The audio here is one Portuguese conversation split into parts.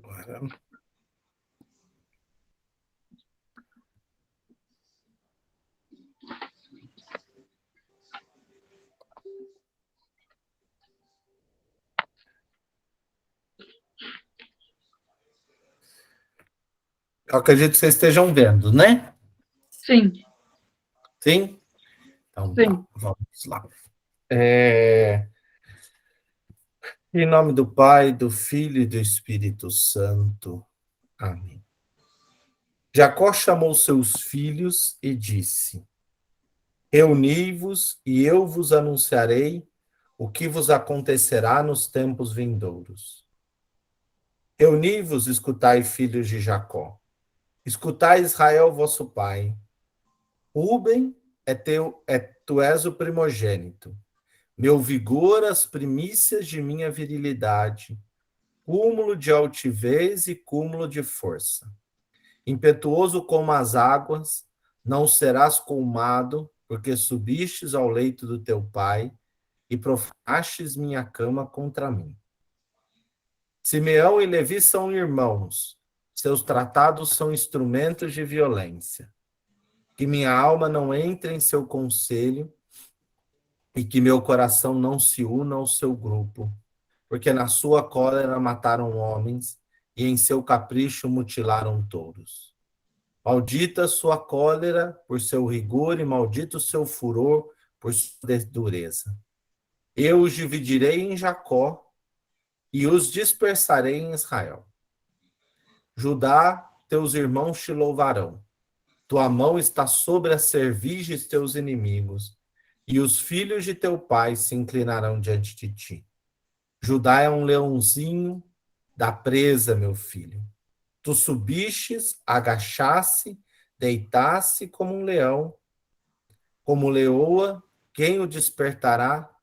Agora. Eu acredito que vocês estejam vendo, né? Sim. Sim? Então tá, Sim. vamos lá. Em nome do Pai, do Filho e do Espírito Santo. Amém. Jacó chamou seus filhos e disse: Reuni-vos e eu vos anunciarei o que vos acontecerá nos tempos vindouros. Reuni-vos, escutai, filhos de Jacó. Escutai, Israel, vosso pai. Ruben tu és o primogênito. Meu vigor, as primícias de minha virilidade. Cúmulo de altivez e cúmulo de força. Impetuoso como as águas, não serás colmado, porque subistes ao leito do teu pai e profanastes minha cama contra mim. Simeão e Levi são irmãos, seus tratados são instrumentos de violência. Que minha alma não entre em seu conselho e que meu coração não se una ao seu grupo, porque na sua cólera mataram homens e em seu capricho mutilaram touros. Maldita sua cólera por seu rigor e maldito seu furor por sua dureza. Eu os dividirei em Jacó e os dispersarei em Israel. Judá, teus irmãos te louvarão. Tua mão está sobre a cerviz de teus inimigos, e os filhos de teu pai se inclinarão diante de ti. Judá é um leãozinho da presa, meu filho. Tu subistes, agachaste, deitaste como um leão, como leoa, quem o despertará?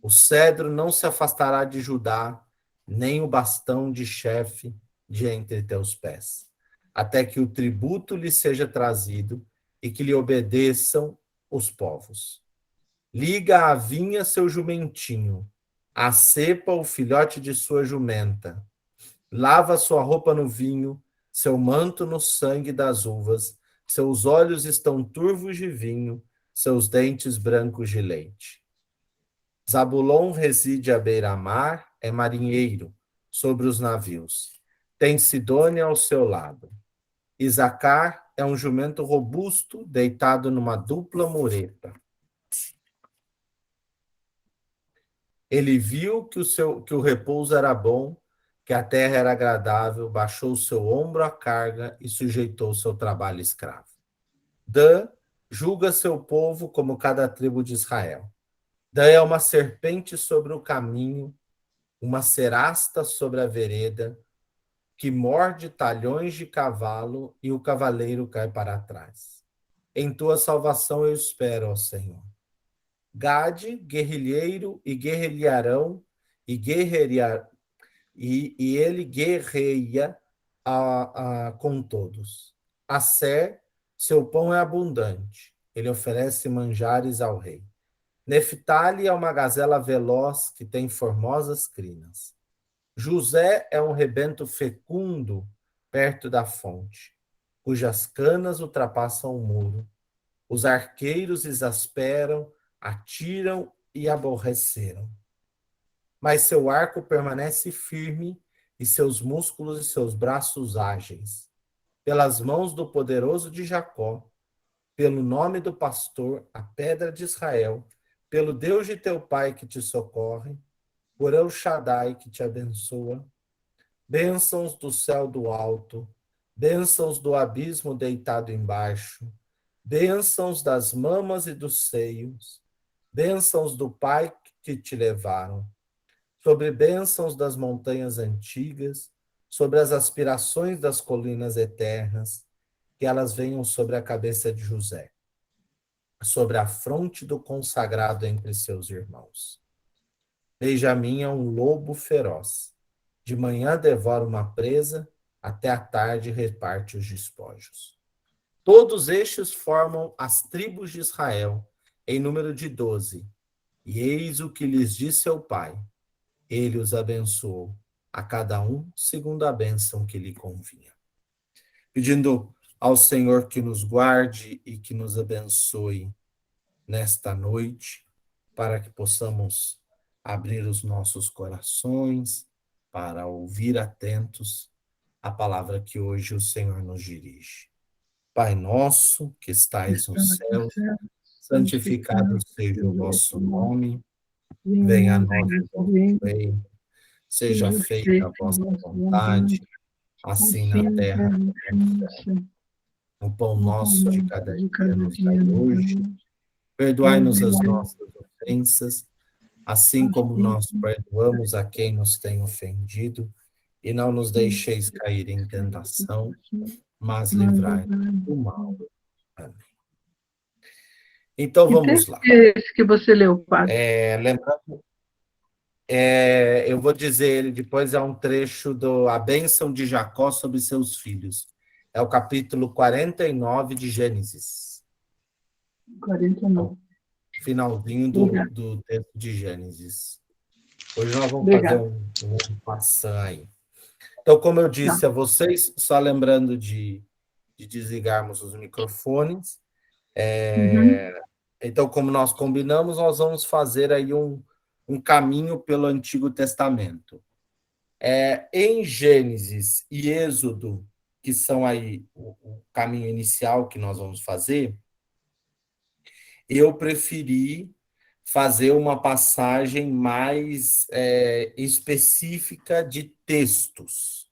O cedro não se afastará de Judá, nem o bastão de chefe de entre teus pés, até que o tributo lhe seja trazido e que lhe obedeçam os povos. Liga à vinha seu jumentinho, à cepa o filhote de sua jumenta. Lava sua roupa no vinho, seu manto no sangue das uvas, seus olhos estão turvos de vinho, seus dentes brancos de leite. Zabulon reside à beira-mar, é marinheiro sobre os navios. Tem Sidônia ao seu lado. Isacar é um jumento robusto, deitado numa dupla mureta. Ele viu que o repouso era bom, que a terra era agradável, baixou seu ombro à carga e sujeitou seu trabalho escravo. Dan julga seu povo como cada tribo de Israel. Dan é uma serpente sobre o caminho, uma cerasta sobre a vereda, que morde talhões de cavalo e o cavaleiro cai para trás. Em tua salvação eu espero, ó Senhor. Gade, guerrilheiro e guerrilharão, e ele guerreia com todos. Asser, seu pão é abundante, ele oferece manjares ao rei. Neftali é uma gazela veloz que tem formosas crinas. José é um rebento fecundo perto da fonte, cujas canas ultrapassam o muro. Os arqueiros exasperam, atiram e aborreceram. Mas seu arco permanece firme e seus músculos e seus braços ágeis. Pelas mãos do poderoso de Jacó, pelo nome do pastor, a pedra de Israel, pelo Deus de teu pai que te socorre, por El Shaddai que te abençoa, bênçãos do céu do alto, bênçãos do abismo deitado embaixo, bênçãos das mamas e dos seios, bênçãos do pai que te levaram, sobre bênçãos das montanhas antigas, sobre as aspirações das colinas eternas, que elas venham sobre a cabeça de José, sobre a fronte do consagrado entre seus irmãos. Benjamim é um lobo feroz. De manhã devora uma presa, até à tarde reparte os despojos. Todos estes formam as tribos de Israel, em número de 12. E eis o que lhes disse ao pai. Ele os abençoou. a cada um segundo a bênção que lhe convinha. Pedindo ao Senhor que nos guarde e que nos abençoe nesta noite, para que possamos abrir os nossos corações para ouvir atentos a palavra que hoje o Senhor nos dirige. Pai nosso, que estais no céu, santificado seja o vosso nome, venha a nós o vosso reino, seja feita a vossa vontade, assim na terra como no céu. O pão nosso de cada dia nos dai hoje, perdoai-nos as nossas ofensas, assim como nós perdoamos a quem nos tem ofendido, e não nos deixeis cair em tentação, mas livrai-nos do mal. Amém. Então vamos lá. Esse que você leu, padre? Lembrando, eu vou dizer ele depois, é um trecho do A Bênção de Jacó sobre seus filhos. É o capítulo 49 de Gênesis. 49. Finalzinho do texto de Gênesis. Hoje nós vamos fazer um passão aí. Então, como eu disse a vocês, só lembrando de desligarmos os microfones. Então, como nós combinamos, nós vamos fazer aí um caminho pelo Antigo Testamento. Em Gênesis e Êxodo, que são aí o caminho inicial que nós vamos fazer, eu preferi fazer uma passagem mais específica de textos,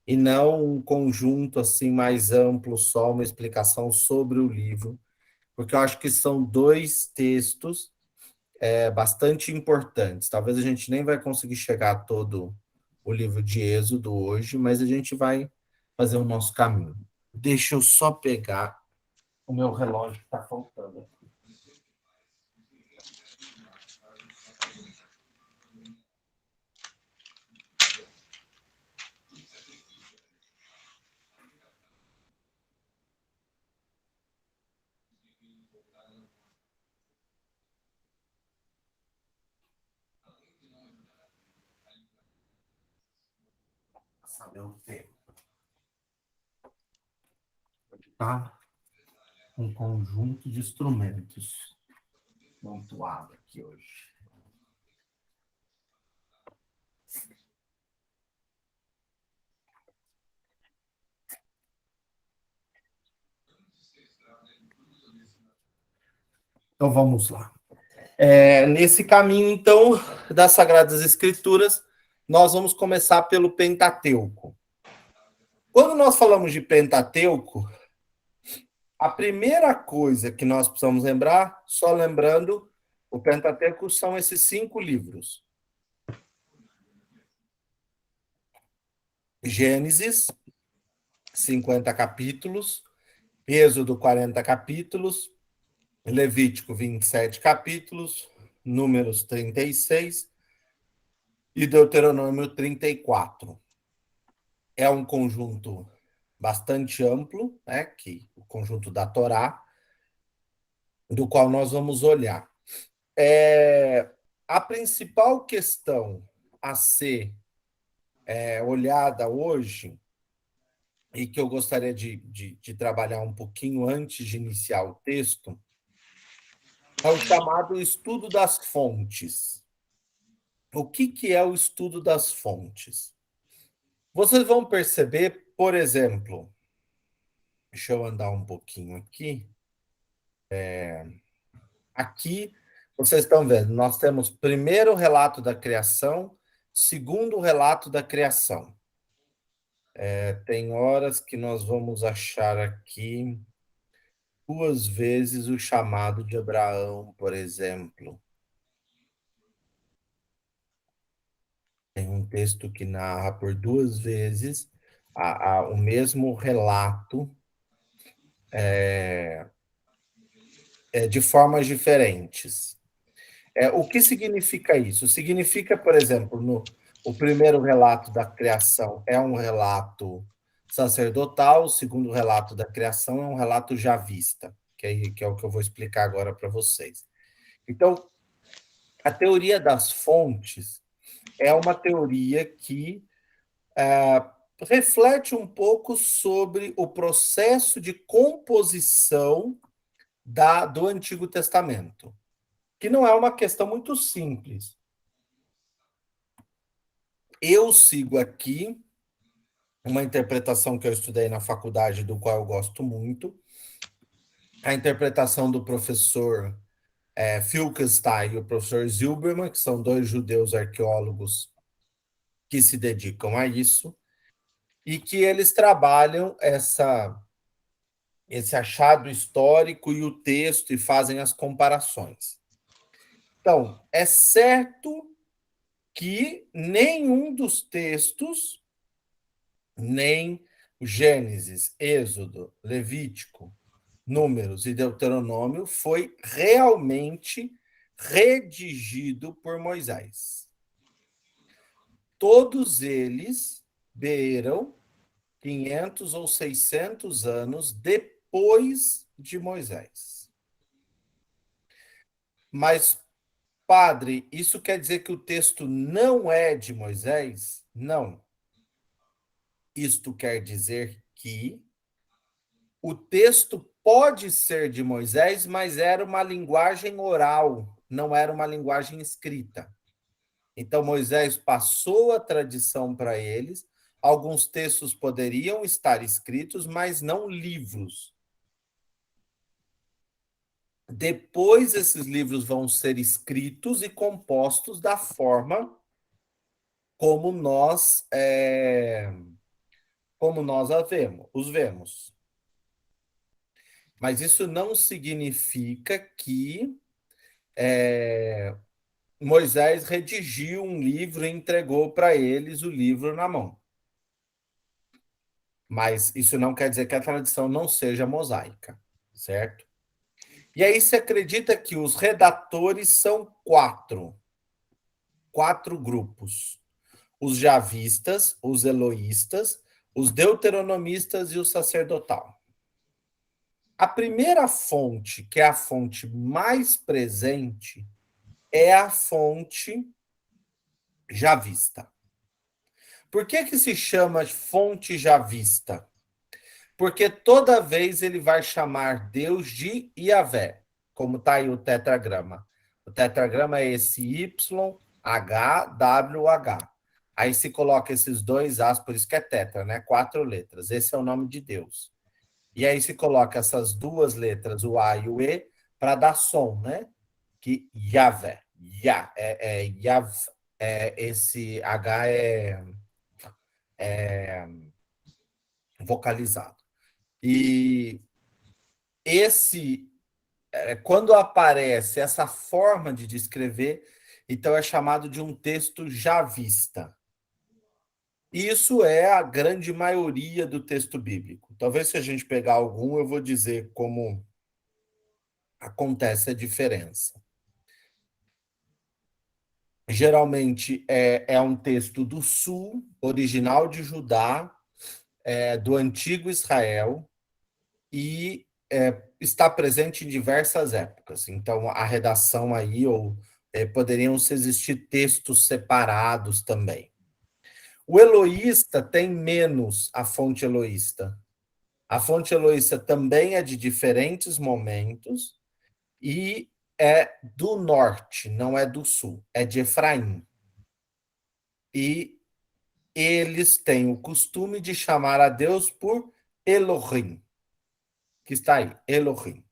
e não um conjunto assim mais amplo, só uma explicação sobre o livro, porque eu acho que são dois textos bastante importantes. Talvez a gente nem vai conseguir chegar a todo o livro de Êxodo hoje, mas a gente vai fazer o nosso caminho. Deixa eu só pegar o meu relógio que está faltando aqui. Saber o tempo. Tá? Um conjunto de instrumentos montuado aqui hoje. Então vamos lá. Nesse caminho, então, das Sagradas Escrituras, nós vamos começar pelo Pentateuco. Quando nós falamos de Pentateuco, a primeira coisa que nós precisamos lembrar, só lembrando, o Pentateuco são esses 5 livros. Gênesis, 50 capítulos, Êxodo, 40 capítulos, Levítico, 27 capítulos, Números, 36 e Deuteronômio, 34. É um conjunto bastante amplo, né, o conjunto da Torá, do qual nós vamos olhar. A principal questão a ser olhada hoje, e que eu gostaria de trabalhar um pouquinho antes de iniciar o texto, é o chamado estudo das fontes. O que é o estudo das fontes? Vocês vão perceber, por exemplo, deixa eu andar um pouquinho aqui. Aqui, vocês estão vendo, nós temos primeiro o relato da criação, segundo o relato da criação. Tem horas que nós vamos achar aqui 2 vezes o chamado de Abraão, por exemplo. Tem um texto que narra por 2 vezes o mesmo relato de formas diferentes. O que significa isso? Significa, por exemplo, o primeiro relato da criação é um relato sacerdotal, o segundo relato da criação é um relato javista, que é o que eu vou explicar agora para vocês. Então, a teoria das fontes é uma teoria que reflete um pouco sobre o processo de composição do Antigo Testamento, que não é uma questão muito simples. Eu sigo aqui uma interpretação que eu estudei na faculdade, do qual eu gosto muito, a interpretação do professor Filkenstein e o professor Zilberman, que são dois judeus arqueólogos que se dedicam a isso, e que eles trabalham esse achado histórico e o texto e fazem as comparações. Então, é certo que nenhum dos textos, nem Gênesis, Êxodo, Levítico, Números e Deuteronômio, foi realmente redigido por Moisés. Todos eles beiram 500 ou 600 anos depois de Moisés. Mas, padre, isso quer dizer que o texto não é de Moisés? Não. Isto quer dizer que o texto pode ser de Moisés, mas era uma linguagem oral, não era uma linguagem escrita. Então, Moisés passou a tradição para eles. Alguns textos poderiam estar escritos, mas não livros. Depois, esses livros vão ser escritos e compostos da forma como nós os vemos. Mas isso não significa que Moisés redigiu um livro e entregou para eles o livro na mão. Mas isso não quer dizer que a tradição não seja mosaica, certo? E aí se acredita que os redatores são quatro grupos: os javistas, os eloístas, os deuteronomistas e o sacerdotal. A primeira fonte, que é a fonte mais presente, é a fonte javista. Por que se chama fonte javista? Porque toda vez ele vai chamar Deus de Yahvé, como está aí o tetragrama. O tetragrama é esse YHWH. Aí se coloca esses dois As, por isso que é tetra, né? 4 letras. Esse é o nome de Deus. E aí se coloca essas duas letras, o A e o E, para dar som, né? Que Yahvé. Yah, esse H é vocalizado. E quando aparece essa forma de descrever, então é chamado de um texto javista. Isso é a grande maioria do texto bíblico. Talvez se a gente pegar algum, eu vou dizer como acontece a diferença. Geralmente é um texto do sul, original de Judá, do antigo Israel, e está presente em diversas épocas. Então, a redação aí, ou poderiam existir textos separados também. O eloísta tem menos a fonte eloísta. A fonte eloísta também é de diferentes momentos e é do norte, não é do sul, é de Efraim. E eles têm o costume de chamar a Deus por Elohim, que está aí, Elohim.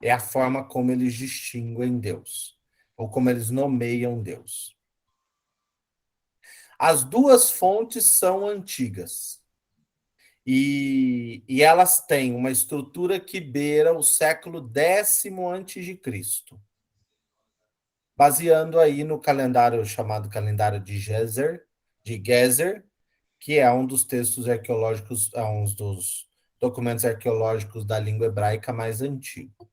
É a forma como eles distinguem Deus, ou como eles nomeiam Deus. As duas fontes são antigas. E elas têm uma estrutura que beira o século X antes de Cristo, baseando aí no calendário chamado calendário de Gezer, que é um dos textos arqueológicos, um dos documentos arqueológicos da língua hebraica mais antigo.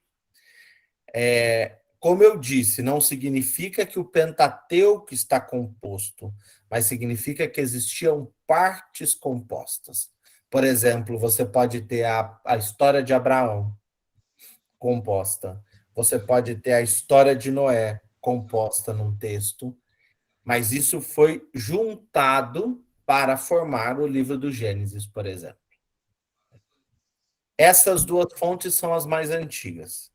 Como eu disse, não significa que o Pentateuco está composto, mas significa que existiam partes compostas. Por exemplo, você pode ter a história de Abraão composta, você pode ter a história de Noé composta num texto, mas isso foi juntado para formar o livro do Gênesis, por exemplo. Essas duas fontes são as mais antigas.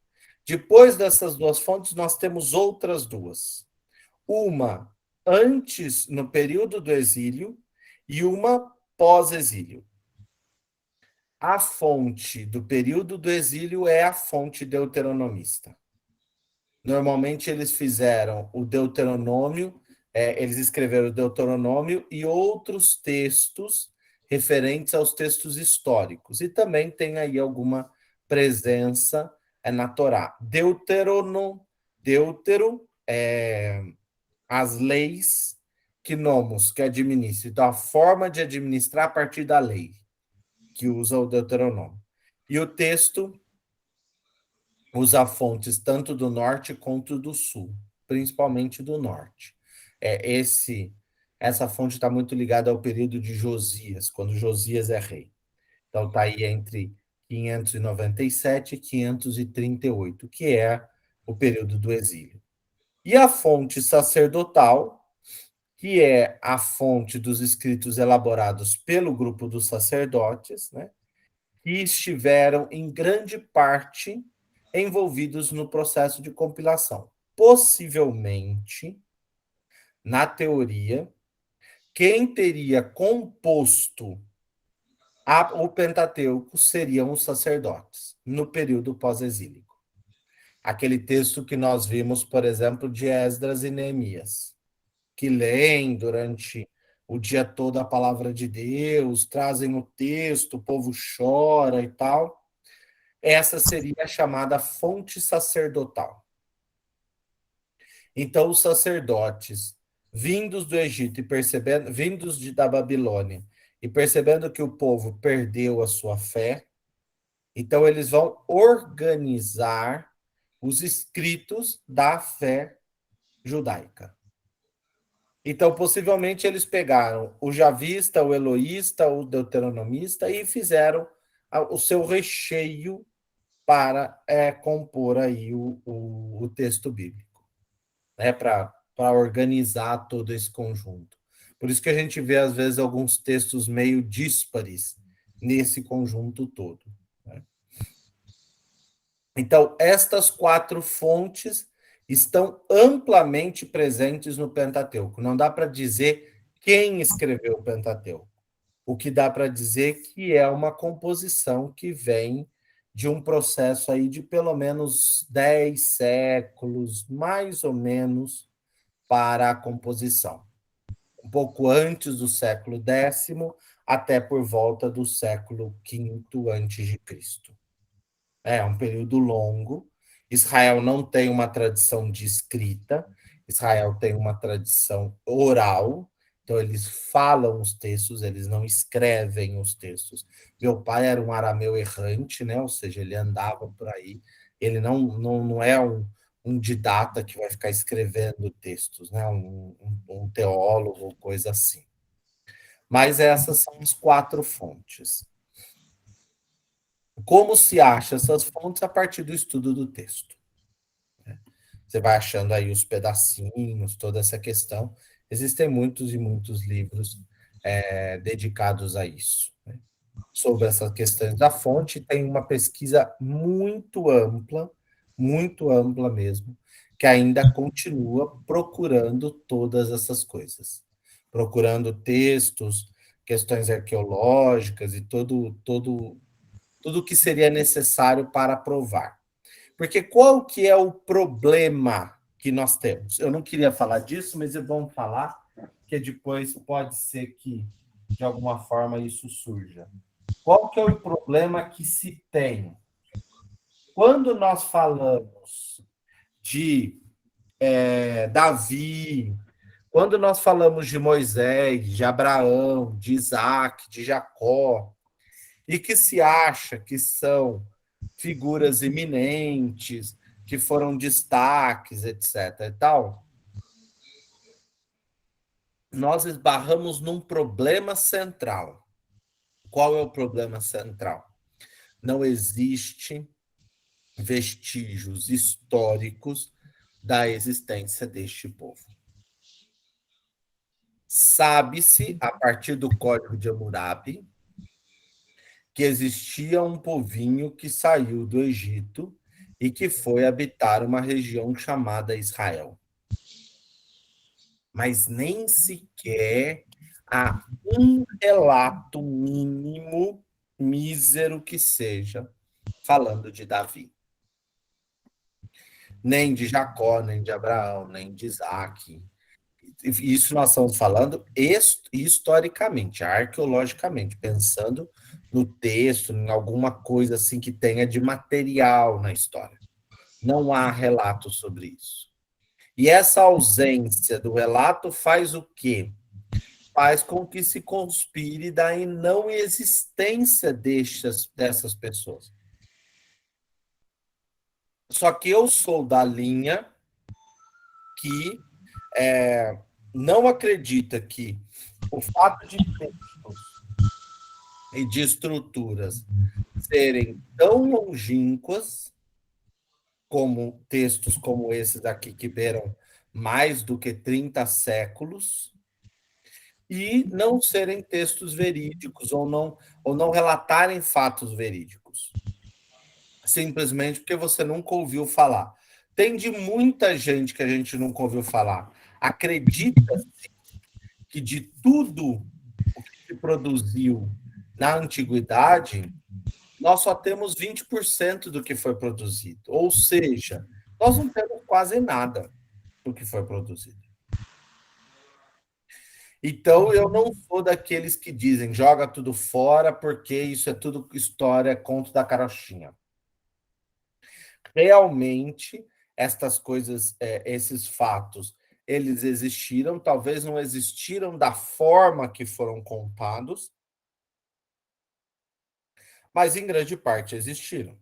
Depois dessas duas fontes, nós temos outras duas. Uma antes, no período do exílio, e uma pós-exílio. A fonte do período do exílio é a fonte deuteronomista. Normalmente eles fizeram o Deuteronômio, eles escreveram o Deuteronômio e outros textos referentes aos textos históricos. E também tem aí alguma presença na Torá. Deutero, as leis que nomos, que administra. Então, a forma de administrar a partir da lei, que usa o Deuteronômio. E o texto usa fontes tanto do norte quanto do sul, principalmente do norte. Essa fonte está muito ligada ao período de Josias, quando Josias é rei. Então está aí entre 597 e 538, que é o período do exílio. E a fonte sacerdotal, que é a fonte dos escritos elaborados pelo grupo dos sacerdotes, né, que estiveram em grande parte envolvidos no processo de compilação. Possivelmente, na teoria, quem teria composto o Pentateuco seriam os sacerdotes, no período pós-exílico. Aquele texto que nós vimos, por exemplo, de Esdras e Neemias, que leem durante o dia todo a palavra de Deus, trazem o texto, o povo chora e tal. Essa seria a chamada fonte sacerdotal. Então, os sacerdotes, vindos do Egito e percebendo, da Babilônia, e percebendo que o povo perdeu a sua fé, então eles vão organizar os escritos da fé judaica. Então, possivelmente, eles pegaram o javista, o eloísta, o deuteronomista e fizeram o seu recheio para compor aí o texto bíblico, né? Para organizar todo esse conjunto. Por isso que a gente vê, às vezes, alguns textos meio díspares nesse conjunto todo, né? Então, estas 4 fontes estão amplamente presentes no Pentateuco. Não dá para dizer quem escreveu o Pentateuco. O que dá para dizer que é uma composição que vem de um processo aí de pelo menos 10 séculos, mais ou menos, para a composição. Um pouco antes do século X, até por volta do século V antes de Cristo. É um período longo. Israel não tem uma tradição de escrita, Israel tem uma tradição oral, então eles falam os textos, eles não escrevem os textos. Meu pai era um arameu errante, né? Ou seja, ele andava por aí, ele não é um didata que vai ficar escrevendo textos, né? Um teólogo ou coisa assim. Mas essas são as 4 fontes. Como se acha essas fontes? A partir do estudo do texto. Você vai achando aí os pedacinhos, toda essa questão. Existem muitos e muitos livros dedicados a isso, né? Sobre essas questões da fonte, tem uma pesquisa muito ampla mesmo, que ainda continua procurando todas essas coisas. Procurando textos, questões arqueológicas e tudo que seria necessário para provar. Porque qual que é o problema que nós temos? Eu não queria falar disso, mas vamos falar, que depois pode ser que, de alguma forma, isso surja. Qual que é o problema que se tem? Quando nós falamos de Davi, quando nós falamos de Moisés, de Abraão, de Isaac, de Jacó, e que se acha que são figuras eminentes, que foram destaques, etc. e tal, nós esbarramos num problema central. Qual é o problema central? Não existe vestígios históricos da existência deste povo. Sabe-se, a partir do Código de Hammurabi, que existia um povinho que saiu do Egito e que foi habitar uma região chamada Israel. Mas nem sequer há um relato mínimo, mísero que seja, falando de Davi. Nem de Jacó, nem de Abraão, nem de Isaac. Isso nós estamos falando historicamente, arqueologicamente, pensando no texto, em alguma coisa assim que tenha de material na história. Não há relato sobre isso. E essa ausência do relato faz o quê? Faz com que se conspire da não existência dessas pessoas. Só que eu sou da linha que não acredita que o fato de textos e de estruturas serem tão longínquas como textos como esses aqui, que beiram mais do que 30 séculos, e não serem textos verídicos ou não relatarem fatos verídicos. Simplesmente porque você nunca ouviu falar. Tem de muita gente que a gente nunca ouviu falar. Acredita que de tudo o que se produziu na antiguidade, nós só temos 20% do que foi produzido. Ou seja, nós não temos quase nada do que foi produzido. Então, eu não sou daqueles que dizem joga tudo fora porque isso é tudo história, conto da carochinha. Realmente, estas coisas, esses fatos, eles existiram, talvez não existiram da forma que foram contados, mas em grande parte existiram.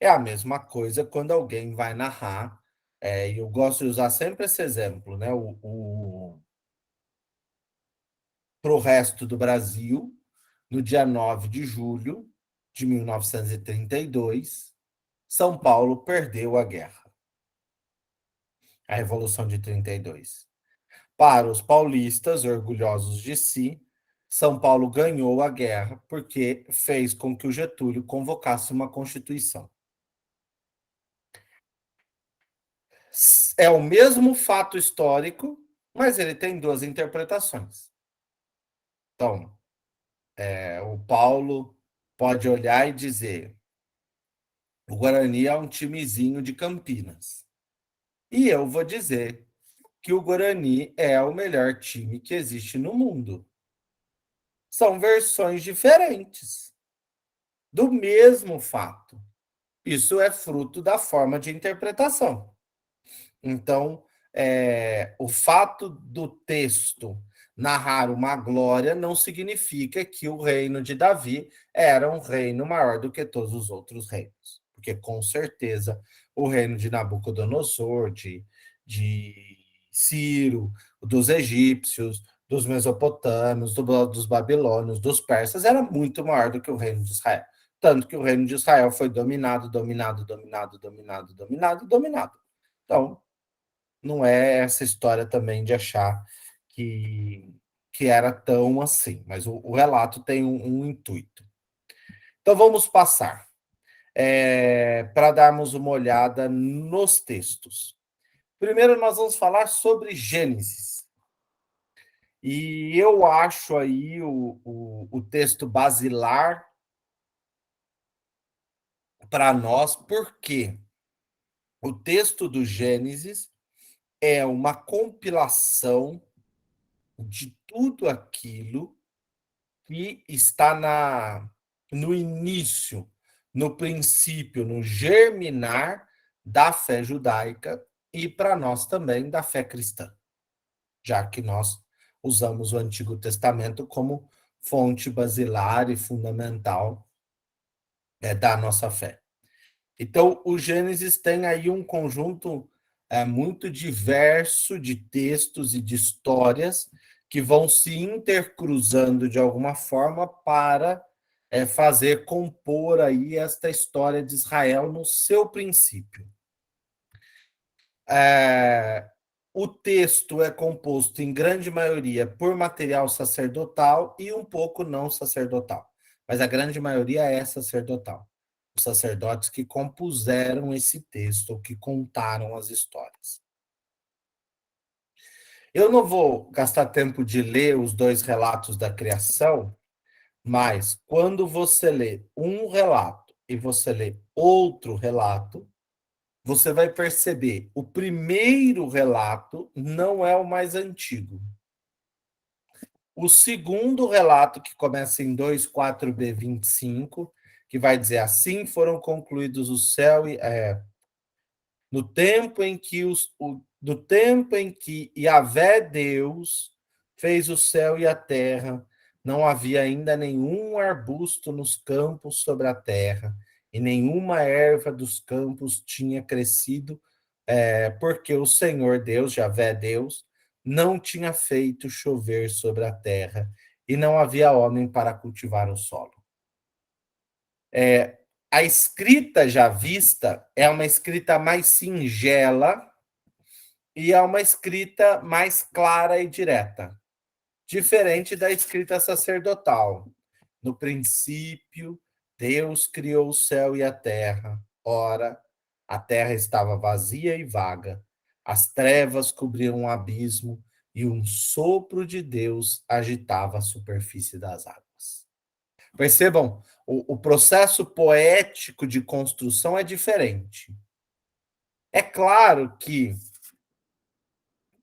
É a mesma coisa quando alguém vai narrar, e eu gosto de usar sempre esse exemplo, né? Para o resto do Brasil, no dia 9 de julho de 1932, São Paulo perdeu a guerra, a Revolução de 32. Para os paulistas, orgulhosos de si, São Paulo ganhou a guerra porque fez com que o Getúlio convocasse uma Constituição. É o mesmo fato histórico, mas ele tem duas interpretações. Então, o Paulo pode olhar e dizer: o Guarani é um timezinho de Campinas. E eu vou dizer que o Guarani é o melhor time que existe no mundo. São versões diferentes do mesmo fato. Isso é fruto da forma de interpretação. Então, o fato do texto narrar uma glória não significa que o reino de Davi era um reino maior do que todos os outros reinos. Porque, com certeza, o reino de Nabucodonosor, de Ciro, dos egípcios, dos mesopotâmios, dos babilônios, dos persas, era muito maior do que o reino de Israel. Tanto que o reino de Israel foi dominado, dominado, dominado, dominado, dominado, dominado. Então, não é essa história também de achar que era tão assim, mas o relato tem um intuito. Então, vamos passar para darmos uma olhada nos textos. Primeiro, nós vamos falar sobre Gênesis. E eu acho aí o texto basilar para nós, porque o texto do Gênesis é uma compilação de tudo aquilo que está no início, no princípio, no germinar da fé judaica e para nós também da fé cristã, já que nós usamos o Antigo Testamento como fonte basilar e fundamental da nossa fé. Então, o Gênesis tem aí um conjunto muito diverso de textos e de histórias que vão se intercruzando de alguma forma para fazer compor aí esta história de Israel no seu princípio. O texto é composto, em grande maioria, por material sacerdotal e um pouco não sacerdotal. Mas a grande maioria é sacerdotal. Os sacerdotes que compuseram esse texto, ou que contaram as histórias. Eu não vou gastar tempo de ler os dois relatos da criação, mas quando você lê um relato e você lê outro relato, você vai perceber, o primeiro relato não é o mais antigo. O segundo relato, que começa em 24b25, que vai dizer: assim foram concluídos o céu e no tempo em que no tempo em que Yahvé Deus fez o céu e a terra, não havia ainda nenhum arbusto nos campos sobre a terra, e nenhuma erva dos campos tinha crescido, porque o Senhor Deus, Yahvé Deus, não tinha feito chover sobre a terra, e não havia homem para cultivar o solo. A escrita já vista é uma escrita mais singela e é uma escrita mais clara e direta, diferente da escrita sacerdotal. No princípio, Deus criou o céu e a terra. Ora, a terra estava vazia e vaga. As trevas cobriam o abismo e um sopro de Deus agitava a superfície das águas. Percebam, o processo poético de construção é diferente. É claro que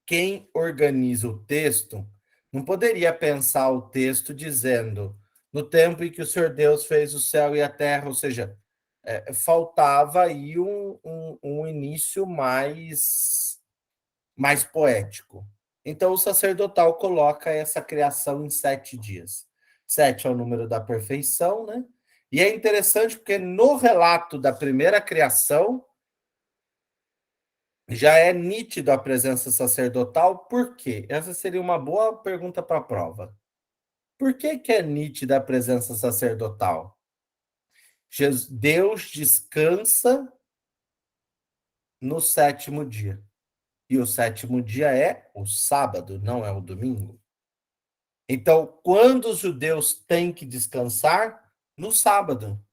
quem organiza o texto não poderia pensar o texto dizendo no tempo em que o Senhor Deus fez o céu e a terra, ou seja, faltava aí um início mais poético. Então, o sacerdotal coloca essa criação em 7 dias. 7 é o número da perfeição, né? E é interessante porque no relato da primeira criação já é nítido a presença sacerdotal. Por quê? Essa seria uma boa pergunta para a prova. Por que é nítida a presença sacerdotal? Deus descansa no sétimo dia. E o sétimo dia é o sábado, não é o domingo. Então, quando os judeus têm que descansar? No sábado.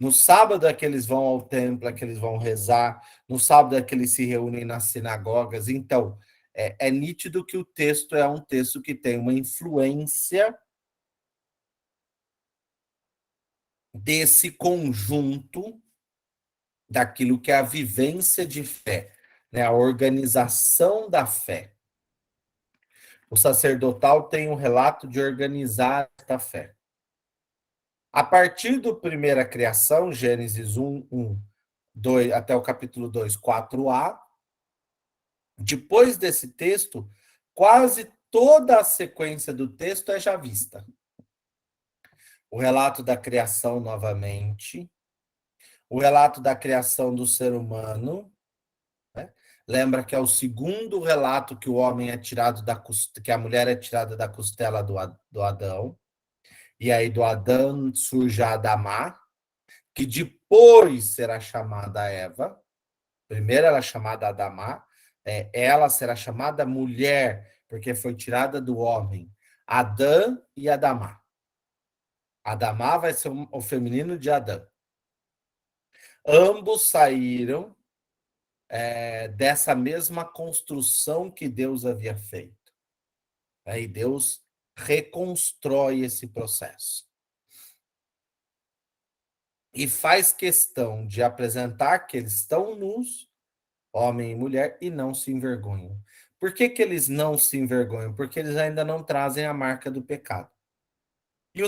No sábado é que eles vão ao templo, é que eles vão rezar. No sábado é que eles se reúnem nas sinagogas. Então, é nítido que o texto é um texto que tem uma influência desse conjunto daquilo que é a vivência de fé, né? A organização da fé. O sacerdotal tem um relato de organizar esta fé. A partir do primeira criação, Gênesis 1, 2, até o capítulo 2, 4a, depois desse texto, quase toda a sequência do texto é já vista. O relato da criação novamente, o relato da criação do ser humano, né? Lembra que é o segundo relato que o homem é tirado que a mulher é tirada da costela do Adão. E aí do Adão surge a Adamá, que depois será chamada Eva. Primeiro ela é chamada Adamá, ela será chamada mulher, porque foi tirada do homem. Adã e Adamá. Adamá vai ser o feminino de Adão. Ambos saíram dessa mesma construção que Deus havia feito. Aí Deus reconstrói esse processo. E faz questão de apresentar que eles estão nus, homem e mulher, e não se envergonham. Por que eles não se envergonham? Porque eles ainda não trazem a marca do pecado. E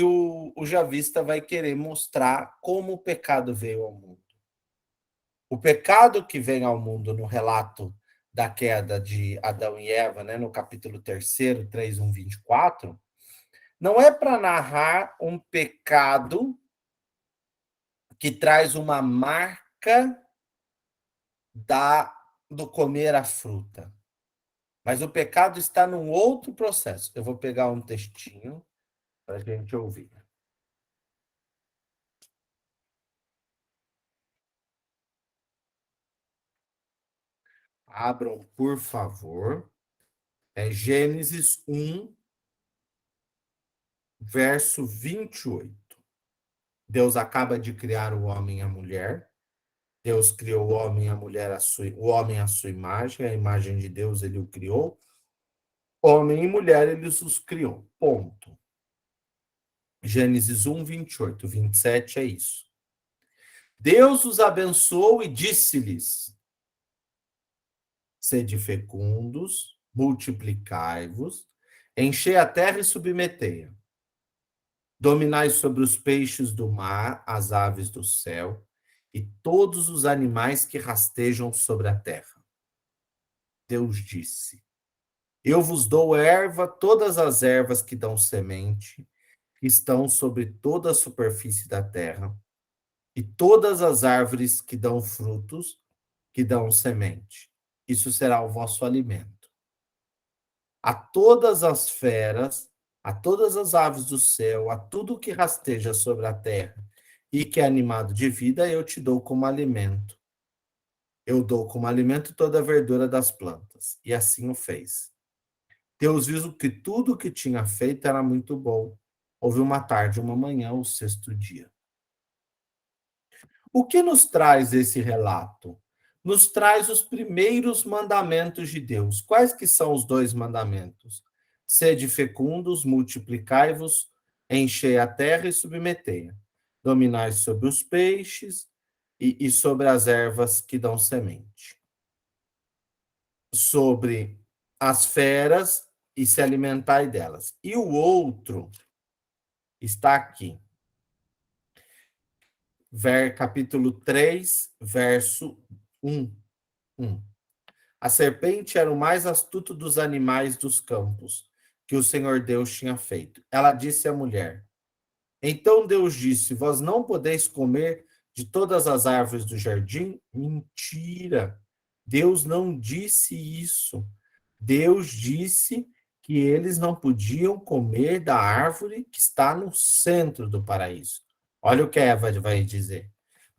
o javista vai querer mostrar como o pecado veio ao mundo. O pecado que vem ao mundo no relato da queda de Adão e Eva, né, no capítulo 3, 3, 1, 24, não é para narrar um pecado que traz uma marca do comer a fruta. Mas o pecado está num outro processo. Eu vou pegar um textinho para a gente ouvir. Abram, por favor. É Gênesis 1, verso 28. Deus acaba de criar o homem e a mulher. Deus criou o homem e a mulher, o homem à sua imagem, a imagem de Deus ele o criou. Homem e mulher ele os criou. Ponto. Gênesis 1, 28, 27 é isso. Deus os abençoou e disse-lhes: sede fecundos, multiplicai-vos, enchei a terra e submetei-a. Dominai sobre os peixes do mar, as aves do céu e todos os animais que rastejam sobre a terra. Deus disse: eu vos dou erva, todas as ervas que dão semente, que estão sobre toda a superfície da terra, e todas as árvores que dão frutos, que dão semente. Isso será o vosso alimento. A todas as feras, a todas as aves do céu, a tudo que rasteja sobre a terra e que é animado de vida, eu te dou como alimento. Eu dou como alimento toda a verdura das plantas. E assim o fez. Deus viu que tudo o que tinha feito era muito bom. Houve uma tarde, uma manhã, o sexto dia. O que nos traz esse relato? Nos traz os primeiros mandamentos de Deus. Quais que são os dois mandamentos? Sede fecundos, multiplicai-vos, enchei a terra e submetei-a. Dominai sobre os peixes e sobre as ervas que dão semente. Sobre as feras e se alimentai delas. E o outro está aqui. Capítulo 3, verso 1. 1. A serpente era o mais astuto dos animais dos campos que o Senhor Deus tinha feito. Ela disse à mulher: então Deus disse: vós não podeis comer de todas as árvores do jardim? Mentira! Deus não disse isso. Deus disse que eles não podiam comer da árvore que está no centro do paraíso. Olha o que Eva vai dizer.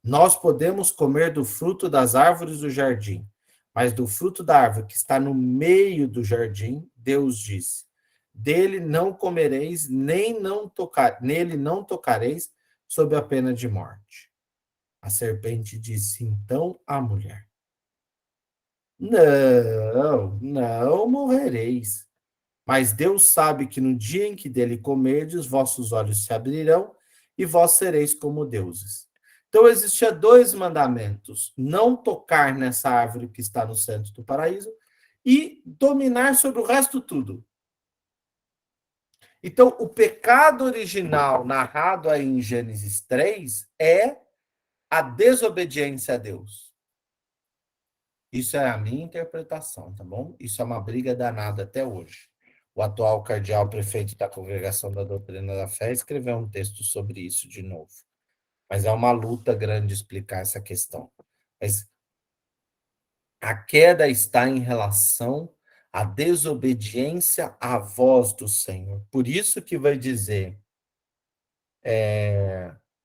Nós podemos comer do fruto das árvores do jardim, mas do fruto da árvore que está no meio do jardim, Deus disse: dele não comereis, nele não tocareis, sob a pena de morte. A serpente disse então à mulher: não morrereis. Mas Deus sabe que no dia em que dele comerdes, vossos olhos se abrirão e vós sereis como deuses. Então, existia dois mandamentos: não tocar nessa árvore que está no centro do paraíso e dominar sobre o resto tudo. Então, o pecado original narrado aí em Gênesis 3 é a desobediência a Deus. Isso é a minha interpretação, tá bom? Isso é uma briga danada até hoje. O atual cardeal prefeito da Congregação da Doutrina da Fé escreveu um texto sobre isso de novo. Mas é uma luta grande explicar essa questão. Mas a queda está em relação à desobediência à voz do Senhor. Por isso que vai dizer,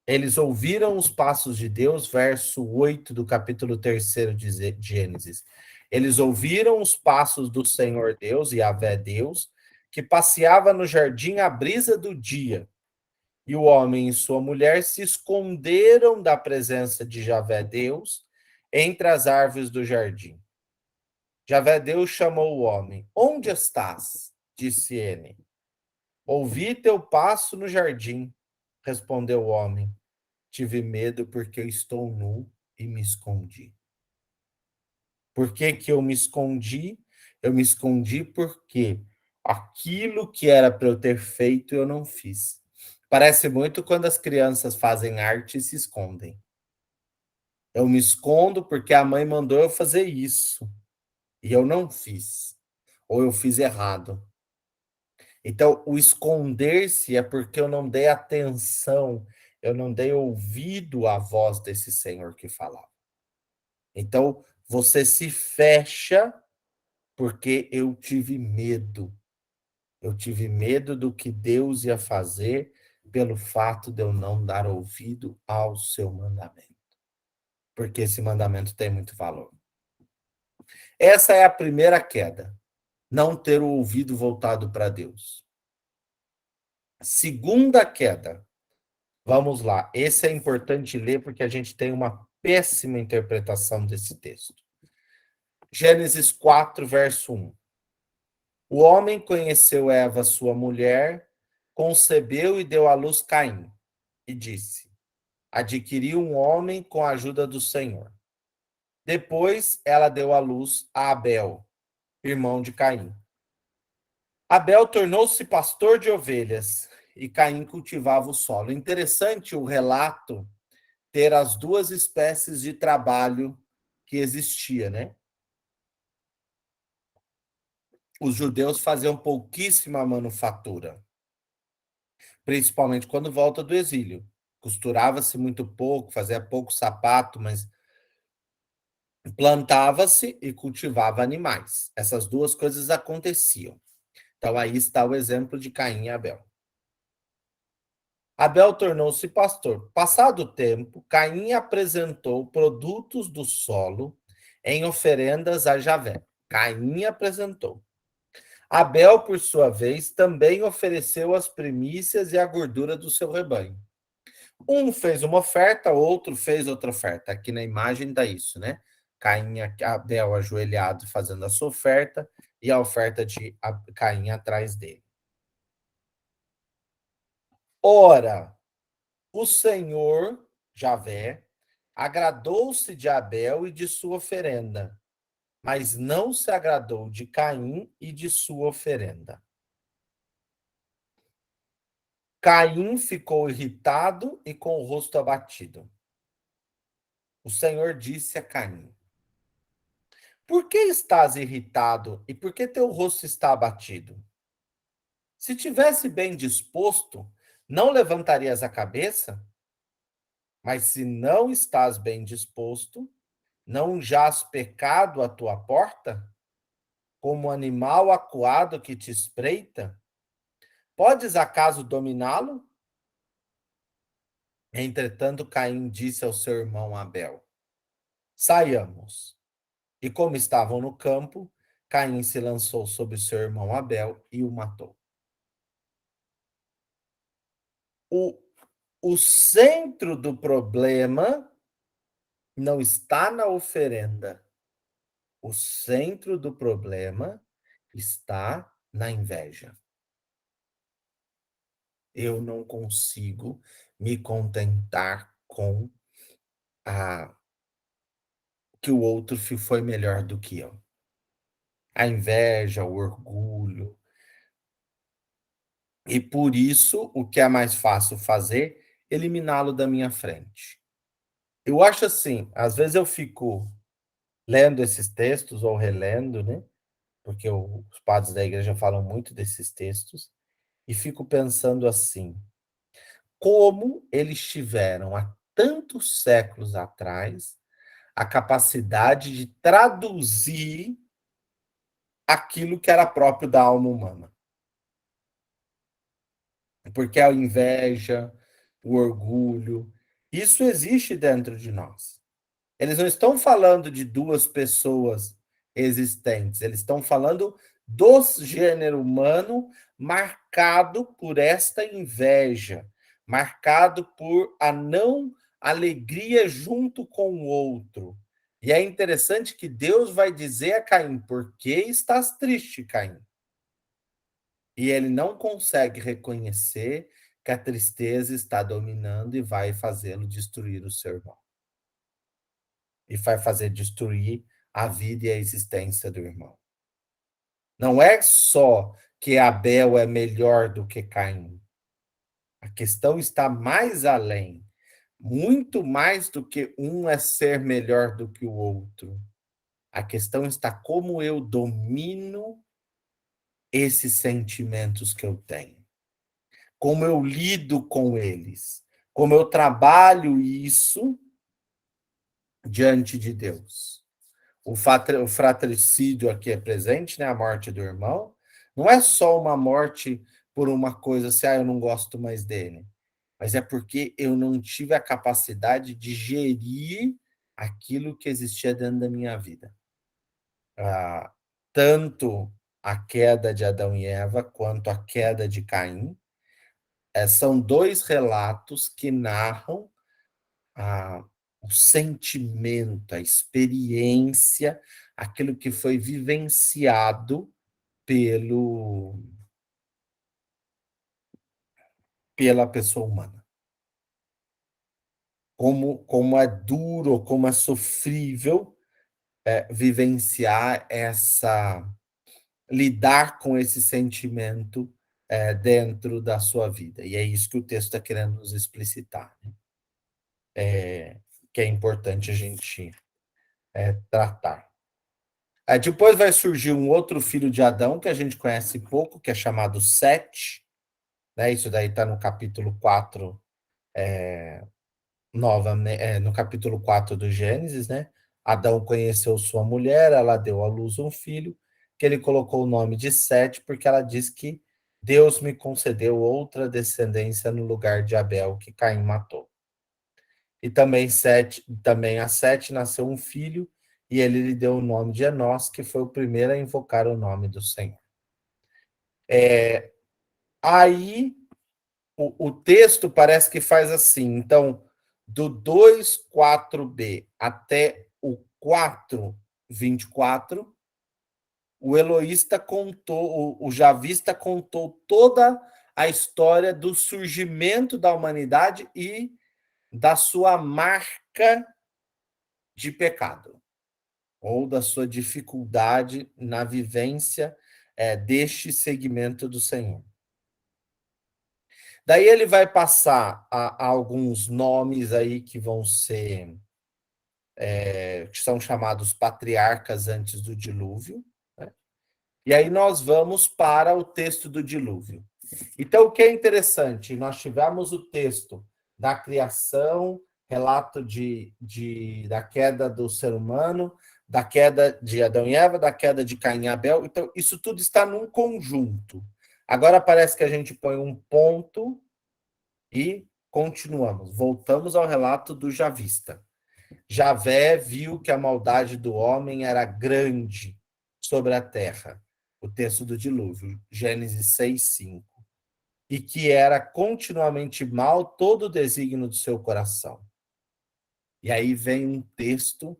eles ouviram os passos de Deus, verso 8 do capítulo 3 de Gênesis. Eles ouviram os passos do Senhor Deus, Yahvé Deus, que passeava no jardim à brisa do dia. E o homem e sua mulher se esconderam da presença de Yahvé Deus entre as árvores do jardim. Yahvé Deus chamou o homem. Onde estás? Disse ele. Ouvi teu passo no jardim, respondeu o homem. Tive medo porque eu estou nu e me escondi. Por que que eu me escondi? Eu me escondi porque aquilo que era para eu ter feito eu não fiz. Parece muito quando as crianças fazem arte e se escondem. Eu me escondo porque a mãe mandou eu fazer isso e eu não fiz, ou eu fiz errado. Então, o esconder-se é porque eu não dei atenção, eu não dei ouvido à voz desse Senhor que falava. Então, você se fecha porque eu tive medo. Eu tive medo do que Deus ia fazer pelo fato de eu não dar ouvido ao seu mandamento. Porque esse mandamento tem muito valor. Essa é a primeira queda, não ter o ouvido voltado para Deus. Segunda queda, vamos lá. Esse é importante ler porque a gente tem uma péssima interpretação desse texto. Gênesis 4, verso 1. O homem conheceu Eva, sua mulher, concebeu e deu à luz Caim, e disse: adquiri um homem com a ajuda do Senhor. Depois ela deu à luz a Abel, irmão de Caim. Abel tornou-se pastor de ovelhas e Caim cultivava o solo. Interessante o relato ter as duas espécies de trabalho que existia, né? Os judeus faziam pouquíssima manufatura, principalmente quando volta do exílio. Costurava-se muito pouco, fazia pouco sapato, mas plantava-se e cultivava animais. Essas duas coisas aconteciam. Então aí está o exemplo de Caim e Abel. Abel tornou-se pastor. Passado o tempo, Caim apresentou produtos do solo em oferendas a Javé. Caim apresentou. Abel, por sua vez, também ofereceu as primícias e a gordura do seu rebanho. Um fez uma oferta, outro fez outra oferta. Aqui na imagem dá isso, né? Caim, Abel ajoelhado fazendo a sua oferta e a oferta de Caim atrás dele. Ora, o Senhor, Javé, agradou-se de Abel e de sua oferenda, mas não se agradou de Caim e de sua oferenda. Caim ficou irritado e com o rosto abatido. O Senhor disse a Caim: por que estás irritado e por que teu rosto está abatido? Se tivesse bem disposto, não levantarias a cabeça? Mas se não estás bem disposto, não jaz pecado à tua porta, como animal acuado que te espreita? Podes acaso dominá-lo? Entretanto, Caim disse ao seu irmão Abel: saiamos. E como estavam no campo, Caim se lançou sobre seu irmão Abel e o matou. O, o centro do problema não está na oferenda. O centro do problema está na inveja. Eu não consigo me contentar com a que o outro foi melhor do que eu. A inveja, o orgulho. E por isso, o que é mais fácil fazer? Eliminá-lo da minha frente. Eu acho assim, às vezes eu fico lendo esses textos ou relendo, né? Porque os padres da igreja falam muito desses textos, e fico pensando assim, como eles tiveram há tantos séculos atrás a capacidade de traduzir aquilo que era próprio da alma humana. Porque a inveja, o orgulho, isso existe dentro de nós. Eles não estão falando de duas pessoas existentes, eles estão falando do gênero humano marcado por esta inveja, marcado por a não alegria junto com o outro. E é interessante que Deus vai dizer a Caim: por que estás triste, Caim? E ele não consegue reconhecer que a tristeza está dominando e vai fazê-lo destruir o seu irmão. E vai fazer destruir a vida e a existência do irmão. Não é só que Abel é melhor do que Caim. A questão está mais além. Muito mais do que um é ser melhor do que o outro. A questão está como eu domino esses sentimentos que eu tenho. Como eu lido com eles. Como eu trabalho isso diante de Deus. O fratricídio aqui é presente, né? A morte do irmão. Não é só uma morte por uma coisa assim, eu não gosto mais dele. Mas é porque eu não tive a capacidade de gerir aquilo que existia dentro da minha vida. tanto a queda de Adão e Eva quanto a queda de Caim. São dois relatos que narram a, o sentimento, a experiência, aquilo que foi vivenciado pela pessoa humana. Como é duro, como é sofrível vivenciar lidar com esse sentimento dentro da sua vida. E é isso que o texto está querendo nos explicitar, né? Que é importante a gente tratar. Depois vai surgir um outro filho de Adão, que a gente conhece pouco, que é chamado Sete, né? Isso daí está no capítulo 4, no capítulo 4 do Gênesis, né? Adão conheceu sua mulher, ela deu à luz um filho, que ele colocou o nome de Sete, porque ela diz que Deus me concedeu outra descendência no lugar de Abel, que Caim matou. E também a Sete nasceu um filho, e ele lhe deu o nome de Enós, que foi o primeiro a invocar o nome do Senhor. Aí o texto parece que faz assim. Então, do 2:4b até o 4:24, o eloísta contou, o javista contou toda a história do surgimento da humanidade e da sua marca de pecado, ou da sua dificuldade na vivência deste segmento do Senhor. Daí ele vai passar a alguns nomes aí que vão ser, que são chamados patriarcas antes do dilúvio, né? E aí nós vamos para o texto do dilúvio. Então, o que é interessante, nós tivemos o texto da criação, relato da queda do ser humano, da queda de Adão e Eva, da queda de Caim e Abel. Então, isso tudo está num conjunto. Agora parece que a gente põe um ponto e continuamos. Voltamos ao relato do javista. Javé viu que a maldade do homem era grande sobre a terra. O texto do dilúvio, Gênesis 6:5. E que era continuamente mal todo o desígnio do seu coração. E aí vem um texto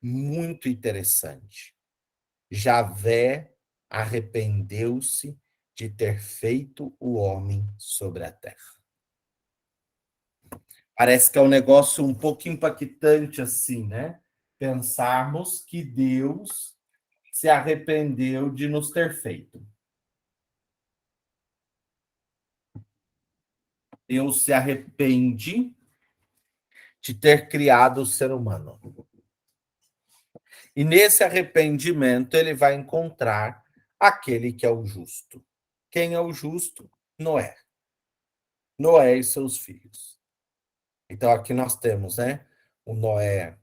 muito interessante. Javé arrependeu-se de ter feito o homem sobre a terra. Parece que é um negócio um pouco impactante assim, né? Pensarmos que Deus se arrependeu de nos ter feito. Deus se arrepende de ter criado o ser humano. E nesse arrependimento ele vai encontrar aquele que é o justo. Quem é o justo? Noé. Noé e seus filhos. Então aqui nós temos, né, o Noé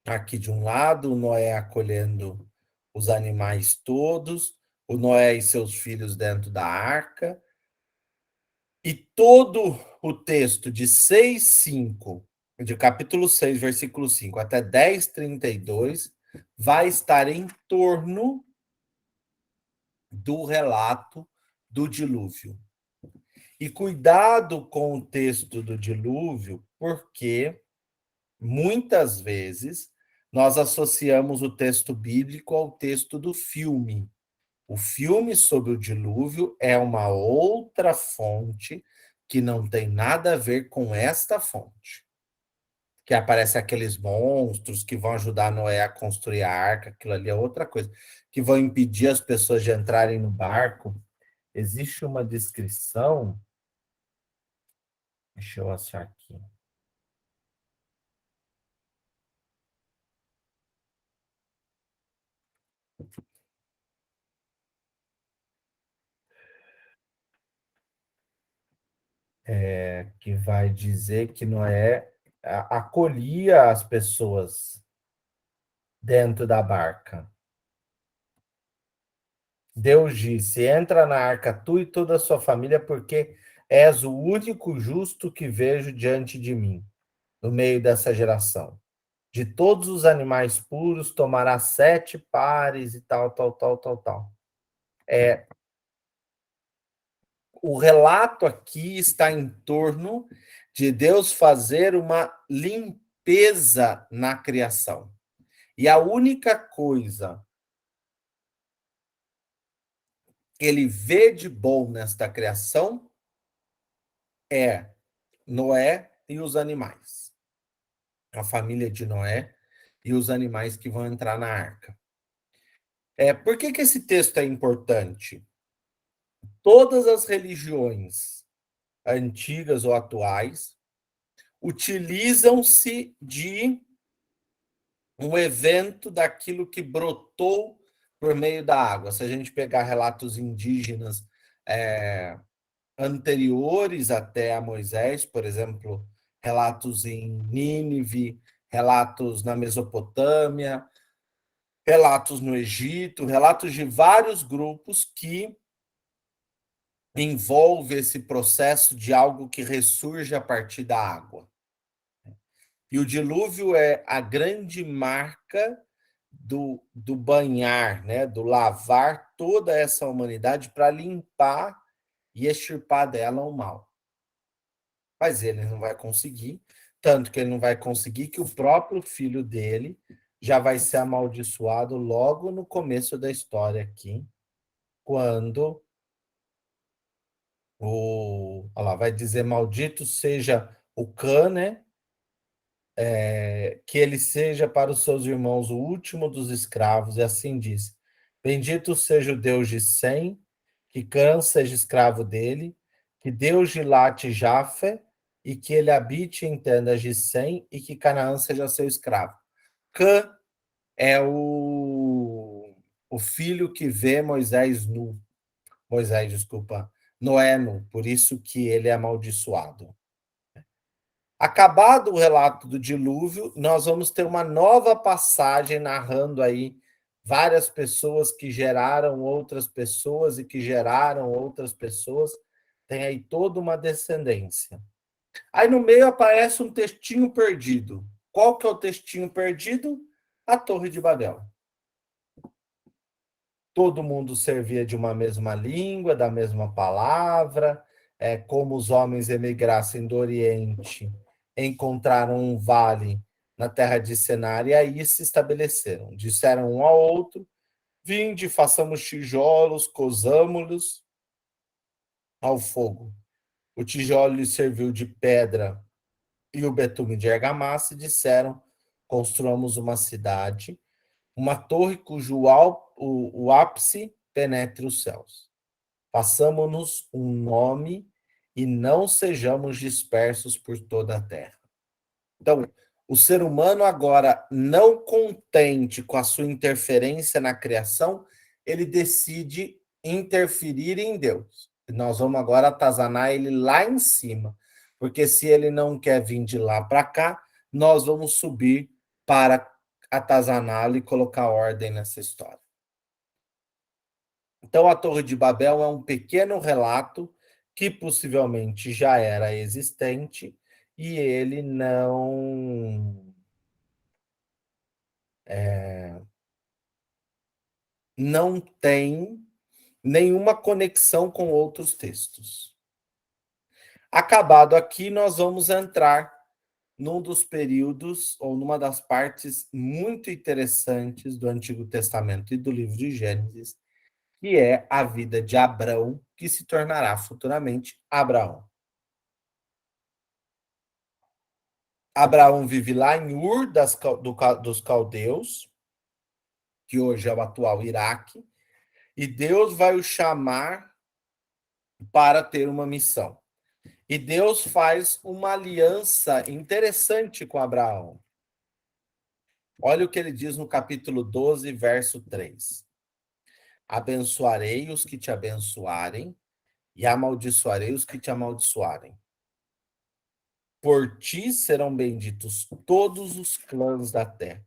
aqui de um lado, o Noé acolhendo os animais todos, o Noé e seus filhos dentro da arca, e todo o texto de 6:5, de capítulo 6, versículo 5 até 10:32, vai estar em torno do relato do dilúvio. E cuidado com o texto do dilúvio, porque muitas vezes nós associamos o texto bíblico ao texto do filme. O filme sobre o dilúvio é uma outra fonte que não tem nada a ver com esta fonte. Que aparece aqueles monstros que vão ajudar Noé a construir a arca, aquilo ali é outra coisa, que vão impedir as pessoas de entrarem no barco. Existe uma descrição, deixa eu achar aqui. Que vai dizer que Noé acolhia as pessoas dentro da barca. Deus disse: entra na arca tu e toda a sua família, porque és o único justo que vejo diante de mim, no meio dessa geração. De todos os animais puros, tomará 7 pares e tal. O relato aqui está em torno de Deus fazer uma limpeza na criação. E a única coisa que ele vê de bom nesta criação é Noé e os animais. A família de Noé e os animais que vão entrar na arca. Por que esse texto é importante? Todas as religiões, antigas ou atuais, utilizam-se de um evento daquilo que brotou por meio da água. Se a gente pegar relatos indígenas anteriores até a Moisés, por exemplo, relatos em Nínive, relatos na Mesopotâmia, relatos no Egito, relatos de vários grupos que envolve esse processo de algo que ressurge a partir da água. E o dilúvio é a grande marca do banhar, né? Do lavar toda essa humanidade para limpar e extirpar dela o mal. Mas ele não vai conseguir, tanto que ele não vai conseguir que o próprio filho dele já vai ser amaldiçoado logo no começo da história aqui, quando olha lá, vai dizer maldito seja o Cã, né? Que ele seja para os seus irmãos o último dos escravos, e assim diz: bendito seja o Deus de Sem, que Cã seja escravo dele, que Deus dilate Jafé, e que ele habite em tendas de Sem, e que Canaã seja seu escravo. Cã é o filho que vê Moisés nu. Moisés, desculpa, Noé nu, por isso que ele é amaldiçoado. Acabado o relato do dilúvio, nós vamos ter uma nova passagem narrando aí várias pessoas que geraram outras pessoas e que geraram outras pessoas. Tem aí toda uma descendência. Aí no meio aparece um textinho perdido. Qual que é o textinho perdido? A Torre de Babel. Todo mundo servia de uma mesma língua, da mesma palavra, como os homens emigrassem do Oriente, encontraram um vale na terra de Senar e aí se estabeleceram. Disseram um ao outro: vinde, façamos tijolos, cozamo-los ao fogo. O tijolo lhe serviu de pedra e o betume de argamassa, e disseram: construamos uma cidade, uma torre cujo o ápice penetre os céus. Façamos-nos um nome e não sejamos dispersos por toda a terra. Então, o ser humano agora, não contente com a sua interferência na criação, ele decide interferir em Deus. Nós vamos agora atazanar ele lá em cima, porque se ele não quer vir de lá para cá, nós vamos subir para atazaná-lo e colocar ordem nessa história. Então, a Torre de Babel é um pequeno relato que possivelmente já era existente e ele não tem nenhuma conexão com outros textos. Acabado aqui, nós vamos entrar num dos períodos, ou numa das partes muito interessantes do Antigo Testamento e do livro de Gênesis, que é a vida de Abrão, que se tornará futuramente Abraão. Abraão vive lá em Ur dos Caldeus, que hoje é o atual Iraque, e Deus vai o chamar para ter uma missão. E Deus faz uma aliança interessante com Abraão. Olha o que ele diz no capítulo 12, verso 3. Abençoarei os que te abençoarem e amaldiçoarei os que te amaldiçoarem. Por ti serão benditos todos os clãs da terra.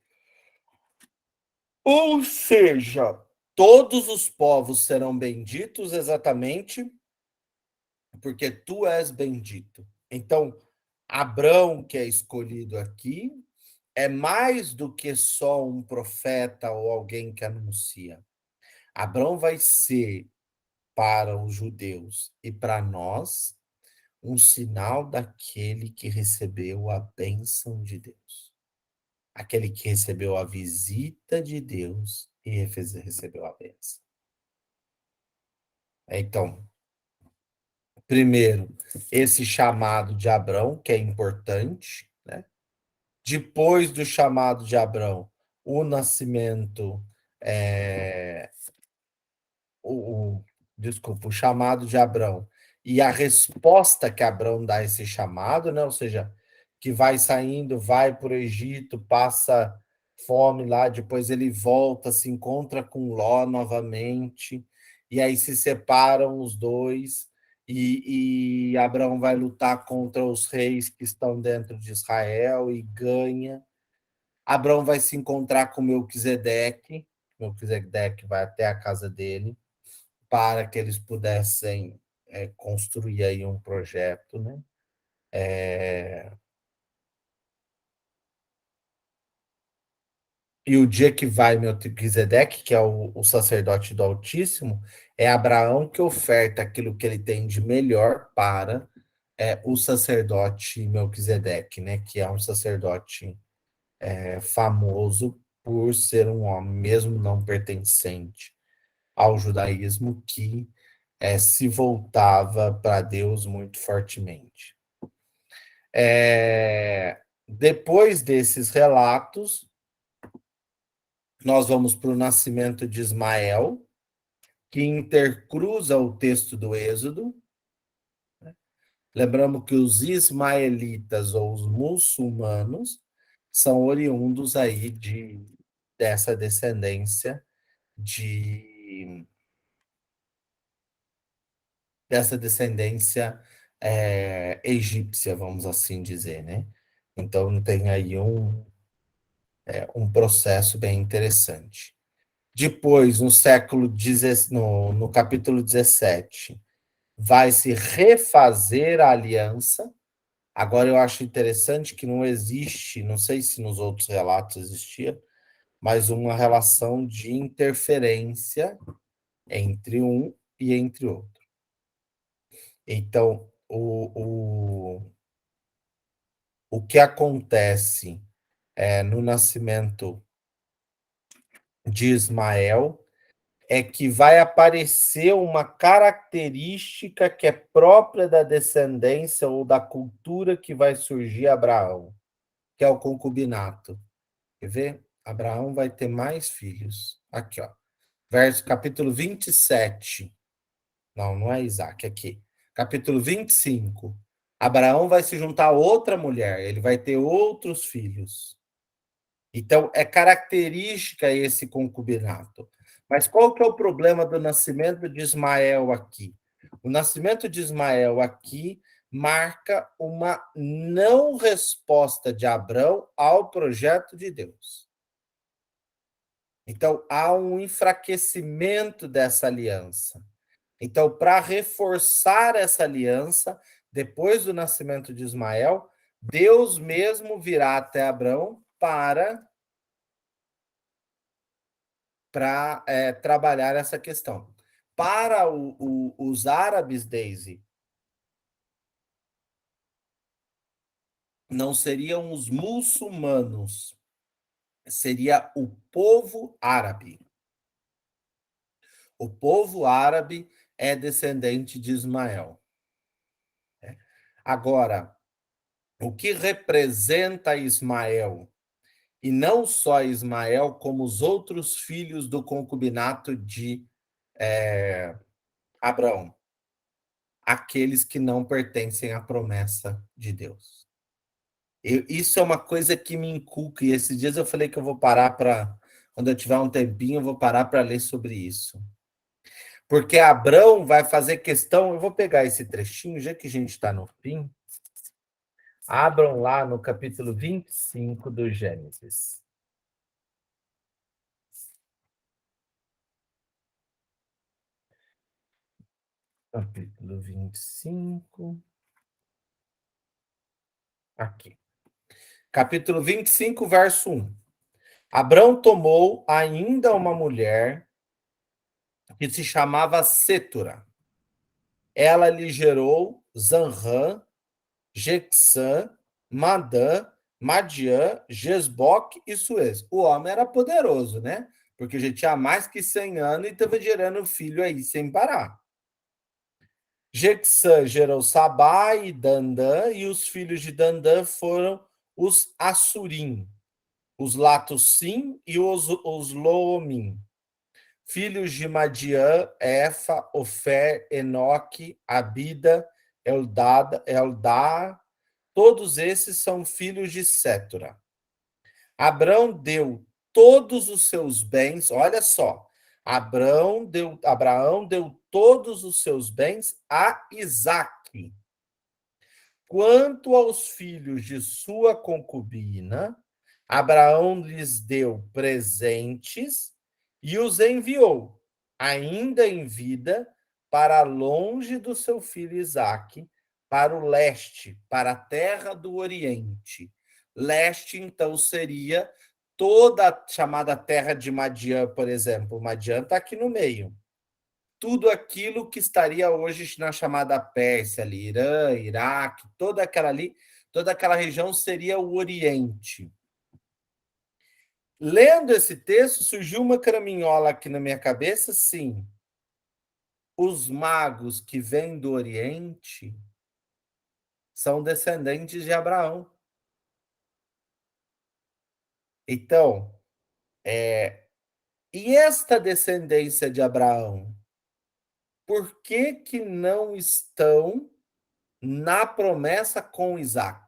Ou seja, todos os povos serão benditos exatamente porque tu és bendito. Então, Abrão, que é escolhido aqui, é mais do que só um profeta ou alguém que anuncia. Abraão vai ser, para os judeus e para nós, um sinal daquele que recebeu a bênção de Deus. Aquele que recebeu a visita de Deus e recebeu a bênção. Então, primeiro, esse chamado de Abrão, que é importante, né? Depois do chamado de Abrão, o nascimento, é, desculpa, o chamado de Abrão e a resposta que Abrão dá a esse chamado, né? Ou seja, que vai saindo, vai para o Egito, passa fome lá, depois ele volta, se encontra com Ló novamente, e aí se separam os dois, e Abraão vai lutar contra os reis que estão dentro de Israel e ganha. Abraão vai se encontrar com Melquisedeque, Melquisedeque vai até a casa dele, para que eles pudessem construir aí um projeto, né? E o dia que vai Melquisedeque, que é o sacerdote do Altíssimo, é Abraão que oferta aquilo que ele tem de melhor para o sacerdote Melquisedeque, né? Que é um sacerdote famoso por ser um homem, mesmo não pertencente ao judaísmo, que se voltava para Deus muito fortemente. Depois desses relatos, nós vamos para o nascimento de Ismael, que intercruza o texto do Êxodo. Lembramos que os ismaelitas ou os muçulmanos são oriundos aí dessa descendência de dessa descendência egípcia, vamos assim dizer, né? Então tem aí um processo bem interessante. Depois, no capítulo 17, vai se refazer a aliança. Agora, eu acho interessante que não existe, não sei se nos outros relatos existia, mas uma relação de interferência entre um e entre outro. Então, o que acontece no nascimento de Ismael é que vai aparecer uma característica que é própria da descendência ou da cultura que vai surgir Abraão, que é o concubinato. Quer ver? Abraão vai ter mais filhos. Aqui, ó. Capítulo 27. Não, não é Isaac, aqui. Capítulo 25. Abraão vai se juntar a outra mulher, ele vai ter outros filhos. Então, é característica esse concubinato. Mas qual que é o problema do nascimento de Ismael aqui? O nascimento de Ismael aqui marca uma não resposta de Abrão ao projeto de Deus. Então, há um enfraquecimento dessa aliança. Então, para reforçar essa aliança, depois do nascimento de Ismael, Deus mesmo virá até Abrão para trabalhar essa questão. Para os árabes, Daisy, não seriam os muçulmanos, seria o povo árabe. O povo árabe é descendente de Ismael. Agora, o que representa Ismael? E não só Ismael, como os outros filhos do concubinato de Abraão, aqueles que não pertencem à promessa de Deus. Isso é uma coisa que me inculca, e esses dias eu falei que eu vou parar para, quando eu tiver um tempinho, eu vou parar para ler sobre isso. Porque Abrão vai fazer questão, eu vou pegar esse trechinho, já que a gente está no fim, abram lá no capítulo 25 do Gênesis. Capítulo 25. Aqui. Capítulo 25, verso 1. Abrão tomou ainda uma mulher que se chamava Sétura. Ela lhe gerou Zanrã, Jexã, Madã, Madiã, Gesboque e Suez. O homem era poderoso, né? Porque já tinha mais que 100 anos e estava gerando filho aí sem parar. Jexã gerou Sabá e Dandã, e os filhos de Dandã foram os Assurim, os Latossim e os Loomim. Filhos de Madiã, Efa, Ofer, Enoque, Abida, Eldá, todos esses são filhos de Sétura. Abrão deu todos os seus bens, olha só, Abraão deu todos os seus bens a Isaque. Quanto aos filhos de sua concubina, Abraão lhes deu presentes e os enviou, ainda em vida, para longe do seu filho Isaque, para o leste, para a terra do Oriente. Leste, então, seria toda a chamada terra de Madiã, por exemplo. Madiã está aqui no meio. Tudo aquilo que estaria hoje na chamada Pérsia, ali, Irã, Iraque, toda aquela região seria o Oriente. Lendo esse texto, surgiu uma caraminhola aqui na minha cabeça, sim. Os magos que vêm do Oriente são descendentes de Abraão. Então, e esta descendência de Abraão, por que que não estão na promessa com Isaac?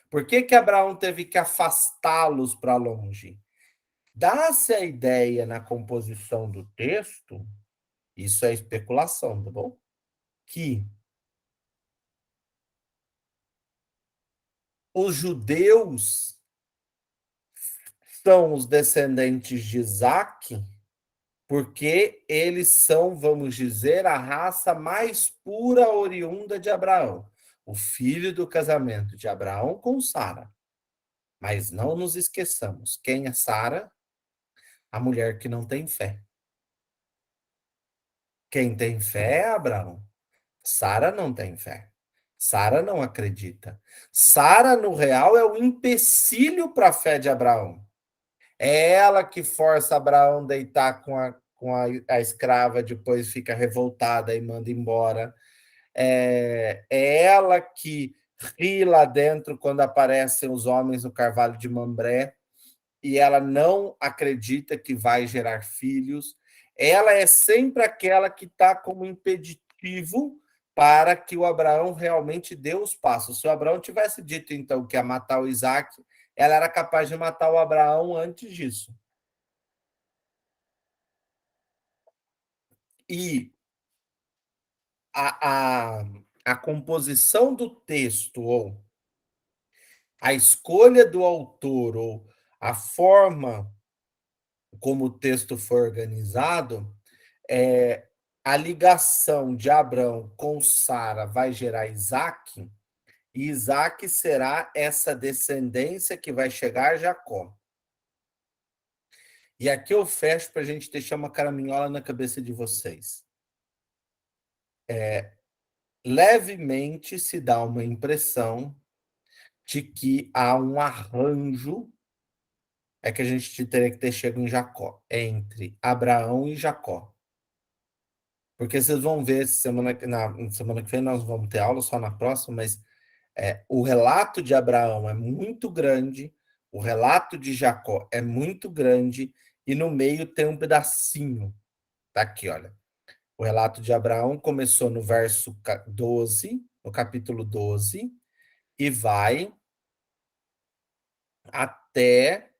Por que que Abraão teve que afastá-los para longe? Dá-se a ideia na composição do texto, isso é especulação, tá bom? Que os judeus são os descendentes de Isaac, porque eles são, vamos dizer, a raça mais pura oriunda de Abraão, o filho do casamento de Abraão com Sara. Mas não nos esqueçamos, quem é Sara? A mulher que não tem fé. Quem tem fé é Abraão. Sara não tem fé. Sara não acredita. Sara, no real, é o empecilho para a fé de Abraão. É ela que força Abraão a deitar com a escrava, depois fica revoltada e manda embora. É ela que ri lá dentro quando aparecem os homens no carvalho de Mambré e ela não acredita que vai gerar filhos. Ela é sempre aquela que está como impeditivo para que o Abraão realmente dê os passos. Se o Abraão tivesse dito, então, que ia matar o Isaac, ela era capaz de matar o Abraão antes disso. E a, a, a composição do texto, ou a escolha do autor, ou a forma como o texto foi organizado, a ligação de Abraão com Sara vai gerar Isaac, e Isaac será essa descendência que vai chegar a Jacó. E aqui eu fecho para a gente deixar uma caraminhola na cabeça de vocês. Levemente se dá uma impressão de que há um arranjo, é que a gente teria que ter chego em Jacó, entre Abraão e Jacó. Porque vocês vão ver semana que vem, nós vamos ter aula só na próxima, mas o relato de Abraão é muito grande, o relato de Jacó é muito grande, e no meio tem um pedacinho. Tá aqui, olha. O relato de Abraão começou no verso 12, no capítulo 12, e vai até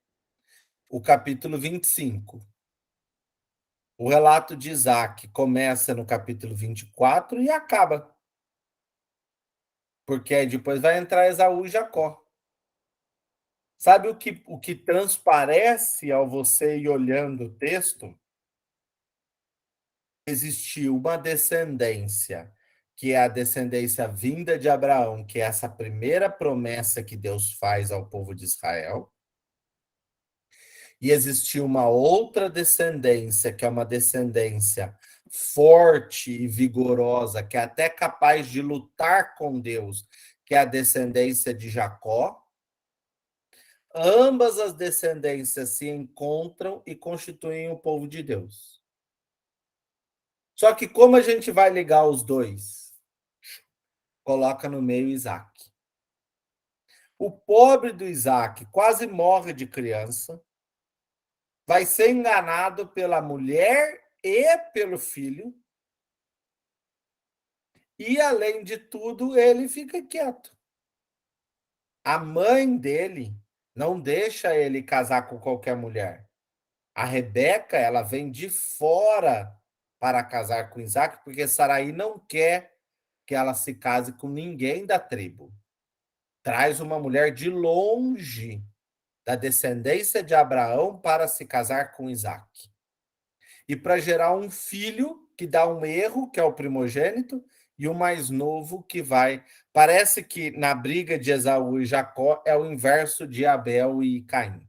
o capítulo 25. O relato de Isaac começa no capítulo 24 e acaba. Porque aí depois vai entrar Esaú e Jacó. Sabe o que transparece ao você ir olhando o texto? Existiu uma descendência que é a descendência vinda de Abraão, que é essa primeira promessa que Deus faz ao povo de Israel. E existiu uma outra descendência, que é uma descendência forte e vigorosa, que é até capaz de lutar com Deus, que é a descendência de Jacó. Ambas as descendências se encontram e constituem o povo de Deus. Só que como a gente vai ligar os dois? Coloca no meio Isaac. O pobre do Isaac quase morre de criança, vai ser enganado pela mulher e pelo filho, e, além de tudo, ele fica quieto. A mãe dele não deixa ele casar com qualquer mulher. A Rebeca, ela vem de fora para casar com Isaac, porque Saraí não quer que ela se case com ninguém da tribo. Traz uma mulher de longe, da descendência de Abraão, para se casar com Isaac. E para gerar um filho que dá um erro, que é o primogênito, e o mais novo que vai. Parece que na briga de Esaú e Jacó é o inverso de Abel e Caim.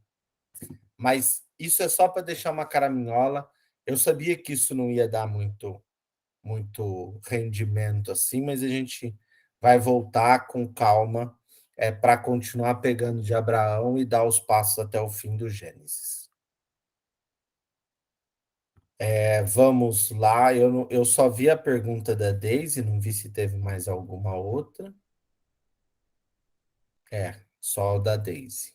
Mas isso é só para deixar uma caraminhola. Eu sabia que isso não ia dar muito rendimento assim, mas a gente vai voltar com calma para continuar pegando de Abraão e dar os passos até o fim do Gênesis. Vamos lá, eu só vi a pergunta da Daisy, não vi se teve mais alguma outra. Só o da Daisy.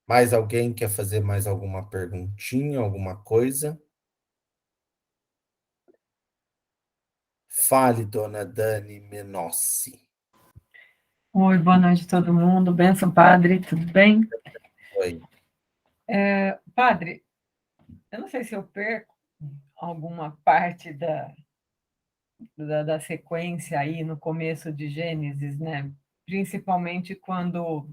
Mais alguém quer fazer mais alguma perguntinha, alguma coisa? Fale, dona Dani Menossi. Oi, boa noite a todo mundo. Benção, padre, tudo bem? Oi. Padre, eu não sei se eu perco alguma parte da sequência aí no começo de Gênesis, né? Principalmente quando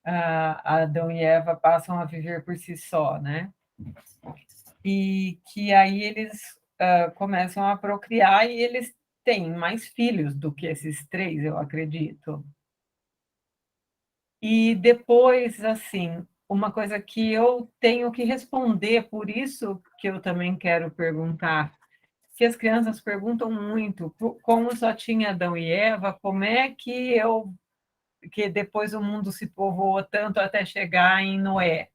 Adão e Eva passam a viver por si só, né? E que aí eles começam a procriar e eles têm mais filhos do que esses três, eu acredito. E depois, assim, uma coisa que eu tenho que responder, por isso que eu também quero perguntar, que as crianças perguntam muito, como só tinha Adão e Eva, como é que depois o mundo se povoou tanto até chegar em Noé?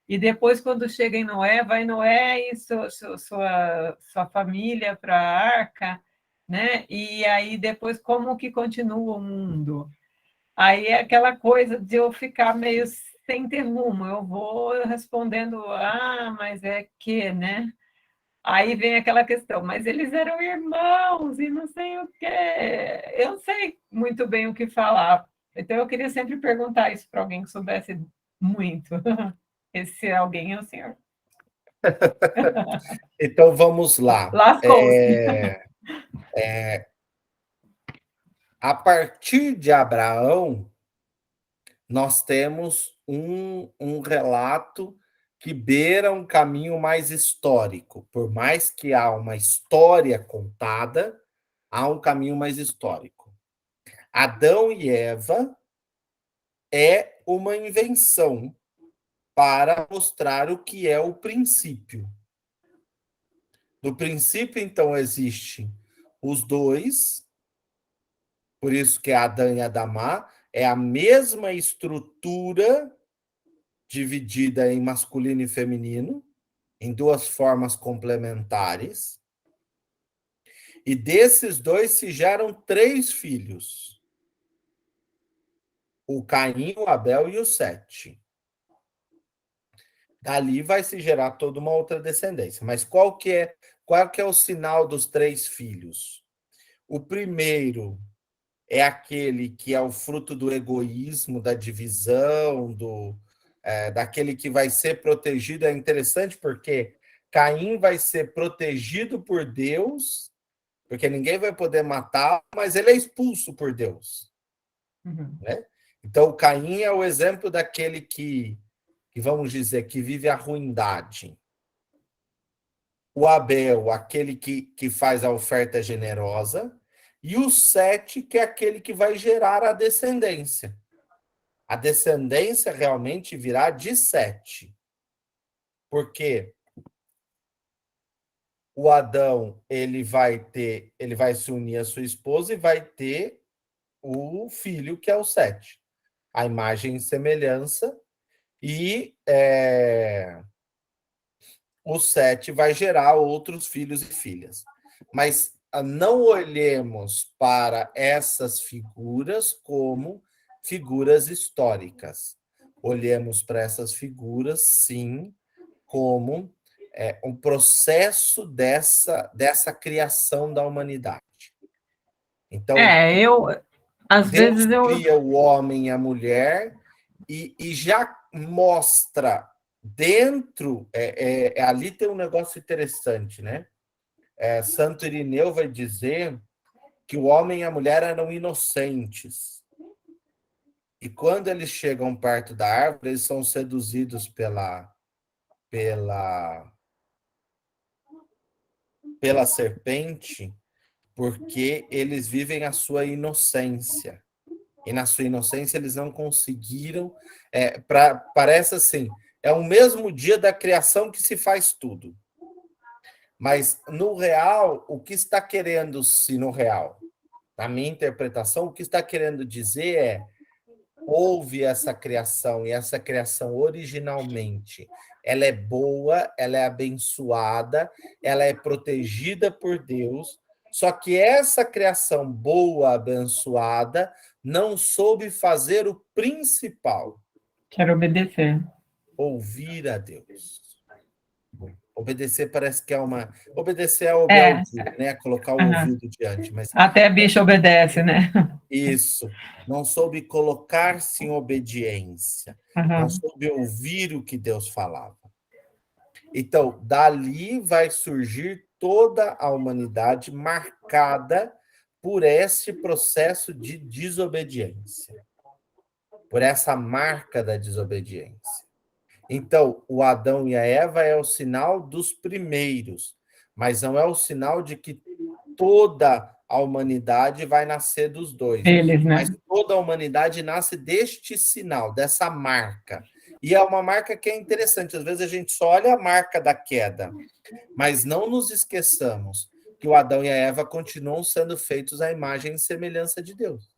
E depois, quando chega em Noé, vai Noé e sua família para a arca, né? E aí depois, como que continua o mundo? Aí é aquela coisa de eu ficar meio sem ter rumo. Eu vou respondendo, mas é que, né? Aí vem aquela questão, mas eles eram irmãos e não sei o quê. Eu não sei muito bem o que falar. Então eu queria sempre perguntar isso para alguém que soubesse muito. Esse alguém é o senhor. Então vamos lá. Lascou-se. A partir de Abraão, nós temos um relato que beira um caminho mais histórico. Por mais que há uma história contada, há um caminho mais histórico. Adão e Eva é uma invenção para mostrar o que é o princípio. No princípio, então, existem os dois, por isso que Adão e Adamá é a mesma estrutura dividida em masculino e feminino, em duas formas complementares. E desses dois se geram três filhos: o Caim, o Abel e o Sete. Dali vai se gerar toda uma outra descendência. Mas qual que é o sinal dos três filhos? O primeiro é aquele que é o fruto do egoísmo, da divisão, daquele que vai ser protegido. É interessante porque Caim vai ser protegido por Deus, porque ninguém vai poder matar, mas ele é expulso por Deus. Uhum. Né? Então, Caim é o exemplo daquele que, vamos dizer, que vive a ruindade. O Abel, aquele que faz a oferta generosa, e o Sete, que é aquele que vai gerar a descendência. A descendência realmente virá de Sete. Porque o Adão, ele vai se unir à sua esposa e vai ter o filho, que é o Sete. A imagem e semelhança, e o Sete vai gerar outros filhos e filhas. Mas não olhemos para essas figuras como figuras históricas. Olhemos para essas figuras, sim, como um processo dessa criação da humanidade. Então, às Deus vezes eu... cria o homem e a mulher e já mostra dentro. Ali tem um negócio interessante, né? Santo Irineu vai dizer que o homem e a mulher eram inocentes. E quando eles chegam perto da árvore, eles são seduzidos pela serpente, porque eles vivem a sua inocência. E na sua inocência eles não conseguiram. Parece assim, é o mesmo dia da criação que se faz tudo. Mas no real, o que está querendo, se no real, na minha interpretação, o que está querendo dizer houve essa criação, e essa criação originalmente ela é boa, ela é abençoada, ela é protegida por Deus, só que essa criação boa, abençoada, não soube fazer o principal. Quero obedecer. Ouvir a Deus. Obedecer parece que é uma... Obedecer é obedecer, né? Colocar o ouvido diante. Mas até bicho obedece, né? Isso. Não soube colocar-se em obediência. Não soube ouvir o que Deus falava. Então, dali vai surgir toda a humanidade marcada por esse processo de desobediência, por essa marca da desobediência. Então, o Adão e a Eva é o sinal dos primeiros, mas não é o sinal de que toda a humanidade vai nascer dos dois. Eles, né? Mas toda a humanidade nasce deste sinal, dessa marca. E é uma marca que é interessante. Às vezes a gente só olha a marca da queda, mas não nos esqueçamos que o Adão e a Eva continuam sendo feitos à imagem e semelhança de Deus.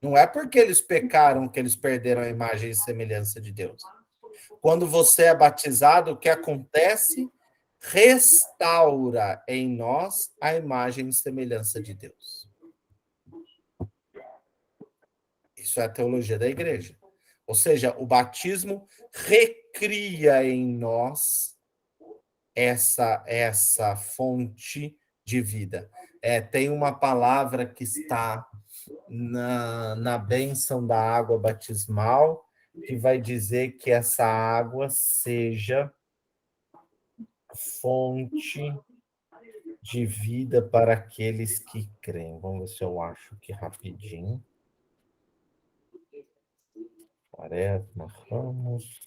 Não é porque eles pecaram que eles perderam a imagem e semelhança de Deus. Quando você é batizado, o que acontece? Restaura em nós a imagem e semelhança de Deus. Isso é a teologia da igreja. Ou seja, o batismo recria em nós essa fonte de vida. Tem uma palavra que está na bênção da água batismal, que vai dizer que essa água seja fonte de vida para aqueles que creem. Vamos ver se eu acho aqui rapidinho. Quaresma Ramos,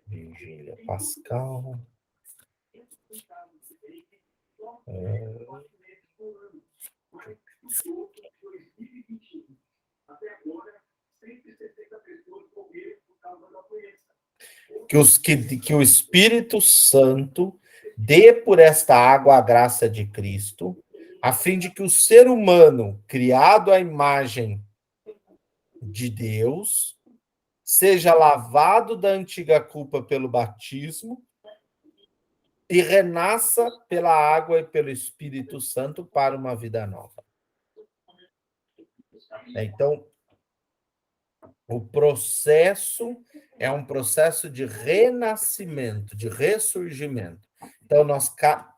Virgília Pascal. Que o Espírito Santo dê por esta água a graça de Cristo, a fim de que o ser humano, criado à imagem de Deus, seja lavado da antiga culpa pelo batismo e renasça pela água e pelo Espírito Santo para uma vida nova. Então, o processo é um processo de renascimento, de ressurgimento. Então, nós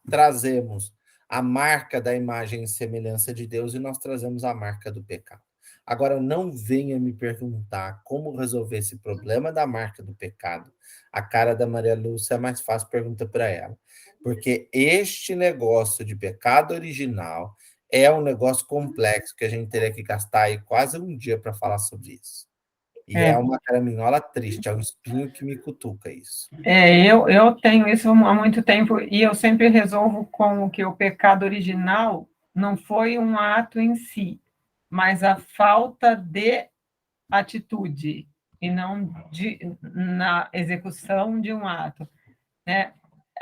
trazemos a marca da imagem e semelhança de Deus e nós trazemos a marca do pecado. Agora, não venha me perguntar como resolver esse problema da marca do pecado. A cara da Maria Lúcia é mais fácil, pergunta para ela. Porque este negócio de pecado original é um negócio complexo que a gente teria que gastar aí quase um dia para falar sobre isso. E é uma caraminhola triste, é um espinho que me cutuca isso. Eu tenho isso há muito tempo e eu sempre resolvo com o que o pecado original não foi um ato em si, mas a falta de atitude e não na execução de um ato, né?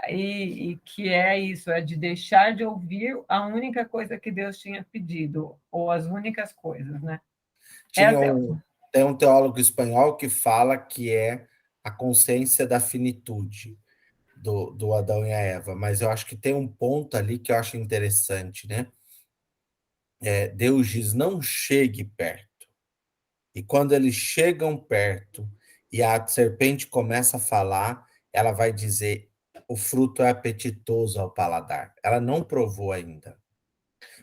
E que é isso, é de deixar de ouvir a única coisa que Deus tinha pedido, ou as únicas coisas, né? Tinha tem um teólogo espanhol que fala que é a consciência da finitude do Adão e a Eva, mas eu acho que tem um ponto ali que eu acho interessante, né? Deus diz: não chegue perto. E quando eles chegam perto e a serpente começa a falar, ela vai dizer: o fruto é apetitoso ao paladar. Ela não provou ainda.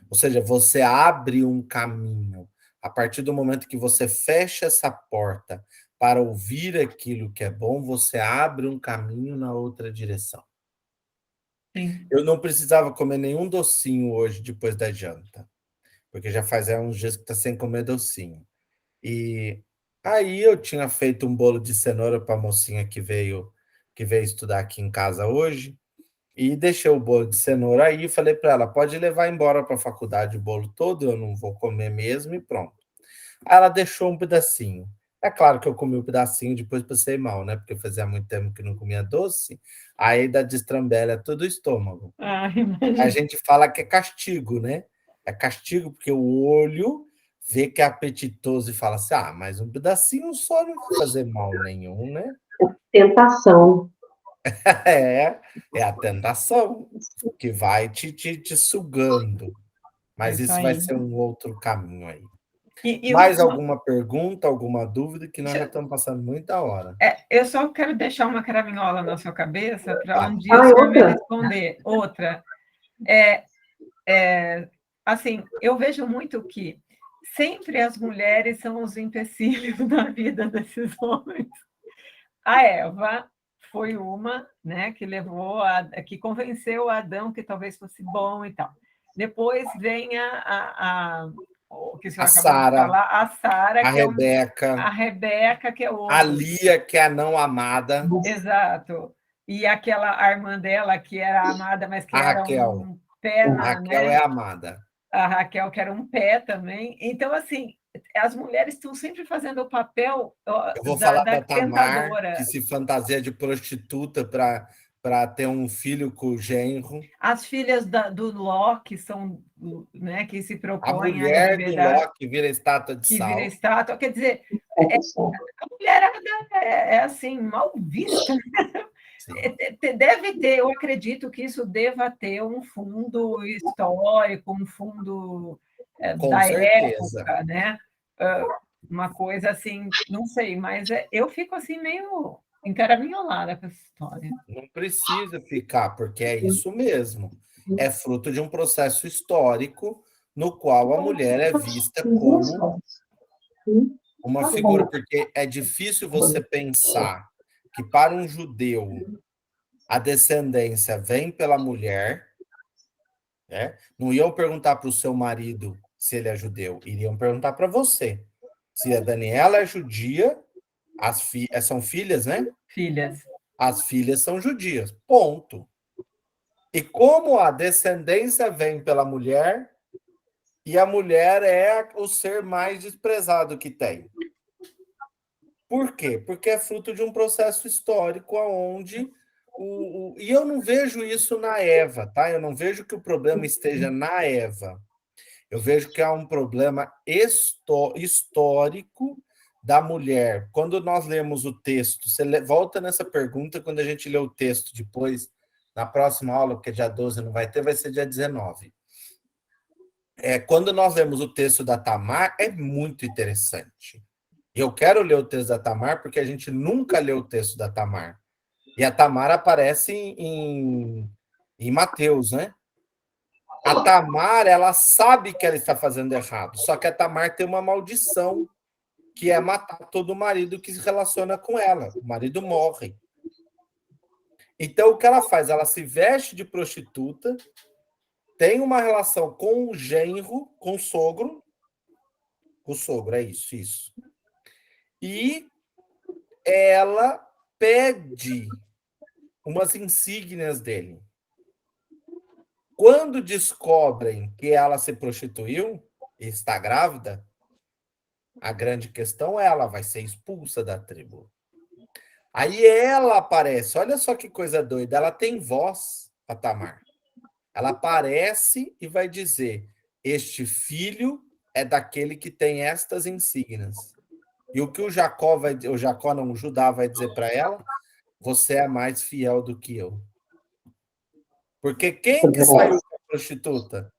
Ou seja, você abre um caminho. A partir do momento que você fecha essa porta para ouvir aquilo que é bom, você abre um caminho na outra direção. Sim. Eu não precisava comer nenhum docinho hoje depois da janta, porque já faz uns dias que está sem comer docinho. E aí eu tinha feito um bolo de cenoura para a mocinha que veio estudar aqui em casa hoje, e deixei o bolo de cenoura aí e falei para ela: pode levar embora para a faculdade o bolo todo, eu não vou comer mesmo e pronto. Aí ela deixou um pedacinho. É claro que eu comi um pedacinho, depois passei mal, né? Porque fazia muito tempo que não comia doce, aí dá destrambelha todo o estômago. A Imagina. gente fala que é castigo, né? É castigo porque o olho vê que é apetitoso e fala assim: ah, mas um pedacinho só não vai fazer mal nenhum, né? Tentação. É a tentação que vai te sugando. É Mas isso isso vai aí. ser um outro caminho aí. E Mais alguma pergunta, alguma dúvida? Que nós já deixa- estamos passando muita hora. eu só quero deixar uma caraminhola na sua cabeça para Tá. um dia o senhor me Outra? responder. Outra, assim, eu vejo muito que sempre as mulheres são os empecilhos na vida desses homens. A Eva foi uma, né, que que convenceu Adão que talvez fosse bom e tal. Depois vem o que o A senhor acabou de Sara, falar, a Sara, a que é a Rebeca, Rebeca, que é a outro. Lia, que é a não amada, Exato. E aquela irmã dela, que era amada, mas que a era Raquel. um pé A na, Raquel é né? amada. A Raquel, que era um pé também. Então, assim, as mulheres estão sempre fazendo o papel Eu vou da, falar da da Tamar, que tentadora. se fantasia de prostituta para ter um filho com o genro. As filhas do Ló, que são, né, que se A propõem a mulher do enveredar, Ló, que vira estátua de que vira sal. estátua. Quer dizer, Tentação. a mulherada assim, mal vista. Sim, Deve ter, eu acredito que isso deva ter um fundo histórico, um fundo com da certeza. época, né? Uma coisa assim, não sei, mas eu fico assim meio encaraminholada com essa história. Não precisa ficar, porque é isso mesmo. É fruto de um processo histórico no qual a mulher é vista como uma figura, porque é difícil você pensar que para um judeu a descendência vem pela mulher, né? Não iam perguntar para o seu marido se ele é judeu, iriam perguntar para você. Se a Daniela é judia, são filhas, né? Filhas. As filhas são judias. Ponto. E como a descendência vem pela mulher, e a mulher é o ser mais desprezado que tem. Por quê? Porque é fruto de um processo histórico onde e eu não vejo isso na Eva, tá? Eu não vejo que o problema esteja na Eva. Eu vejo que há um problema histórico da mulher. Quando nós lemos o texto, você volta nessa pergunta quando a gente lê o texto depois, na próxima aula, porque dia 12 não vai ter, vai ser dia 19. Quando nós lemos o texto da Tamar, é muito interessante. E eu quero ler o texto da Tamar porque a gente nunca leu o texto da Tamar. E a Tamar aparece em Mateus, né? A Tamar, ela sabe que ela está fazendo errado, só que a Tamar tem uma maldição, que é matar todo marido que se relaciona com ela. O marido morre. Então, o que ela faz? Ela se veste de prostituta, tem uma relação com o genro, com o sogro, é isso, isso. E ela pede umas insígnias dele. Quando descobrem que ela se prostituiu e está grávida, a grande questão é ela vai ser expulsa da tribo. Aí ela aparece, olha só que coisa doida, ela tem voz, a Tamar. Ela aparece e vai dizer: este filho é daquele que tem estas insígnias. E o que o Jacó vai, o Jacó não, o Judá vai dizer para ela: você é mais fiel do que eu. Porque quem que saiu com a prostituta?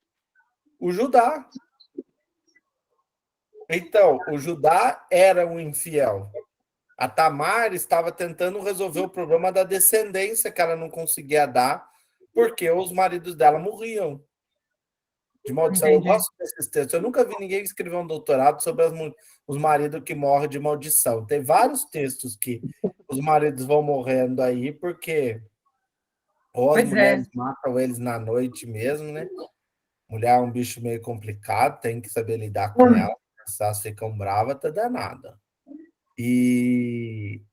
O Judá. Então, o Judá era um infiel. A Tamar estava tentando resolver o problema da descendência que ela não conseguia dar, porque os maridos dela morriam de maldição. Eu Entendi. gosto desses textos. Eu nunca vi ninguém escrever um doutorado sobre os maridos que morrem de maldição. Tem vários textos que os maridos vão morrendo aí, porque ou as Pois é, mulheres matam eles na noite mesmo, né? Mulher é um bicho meio complicado, tem que saber lidar com ela. Se elas ficam bravas, tá danada.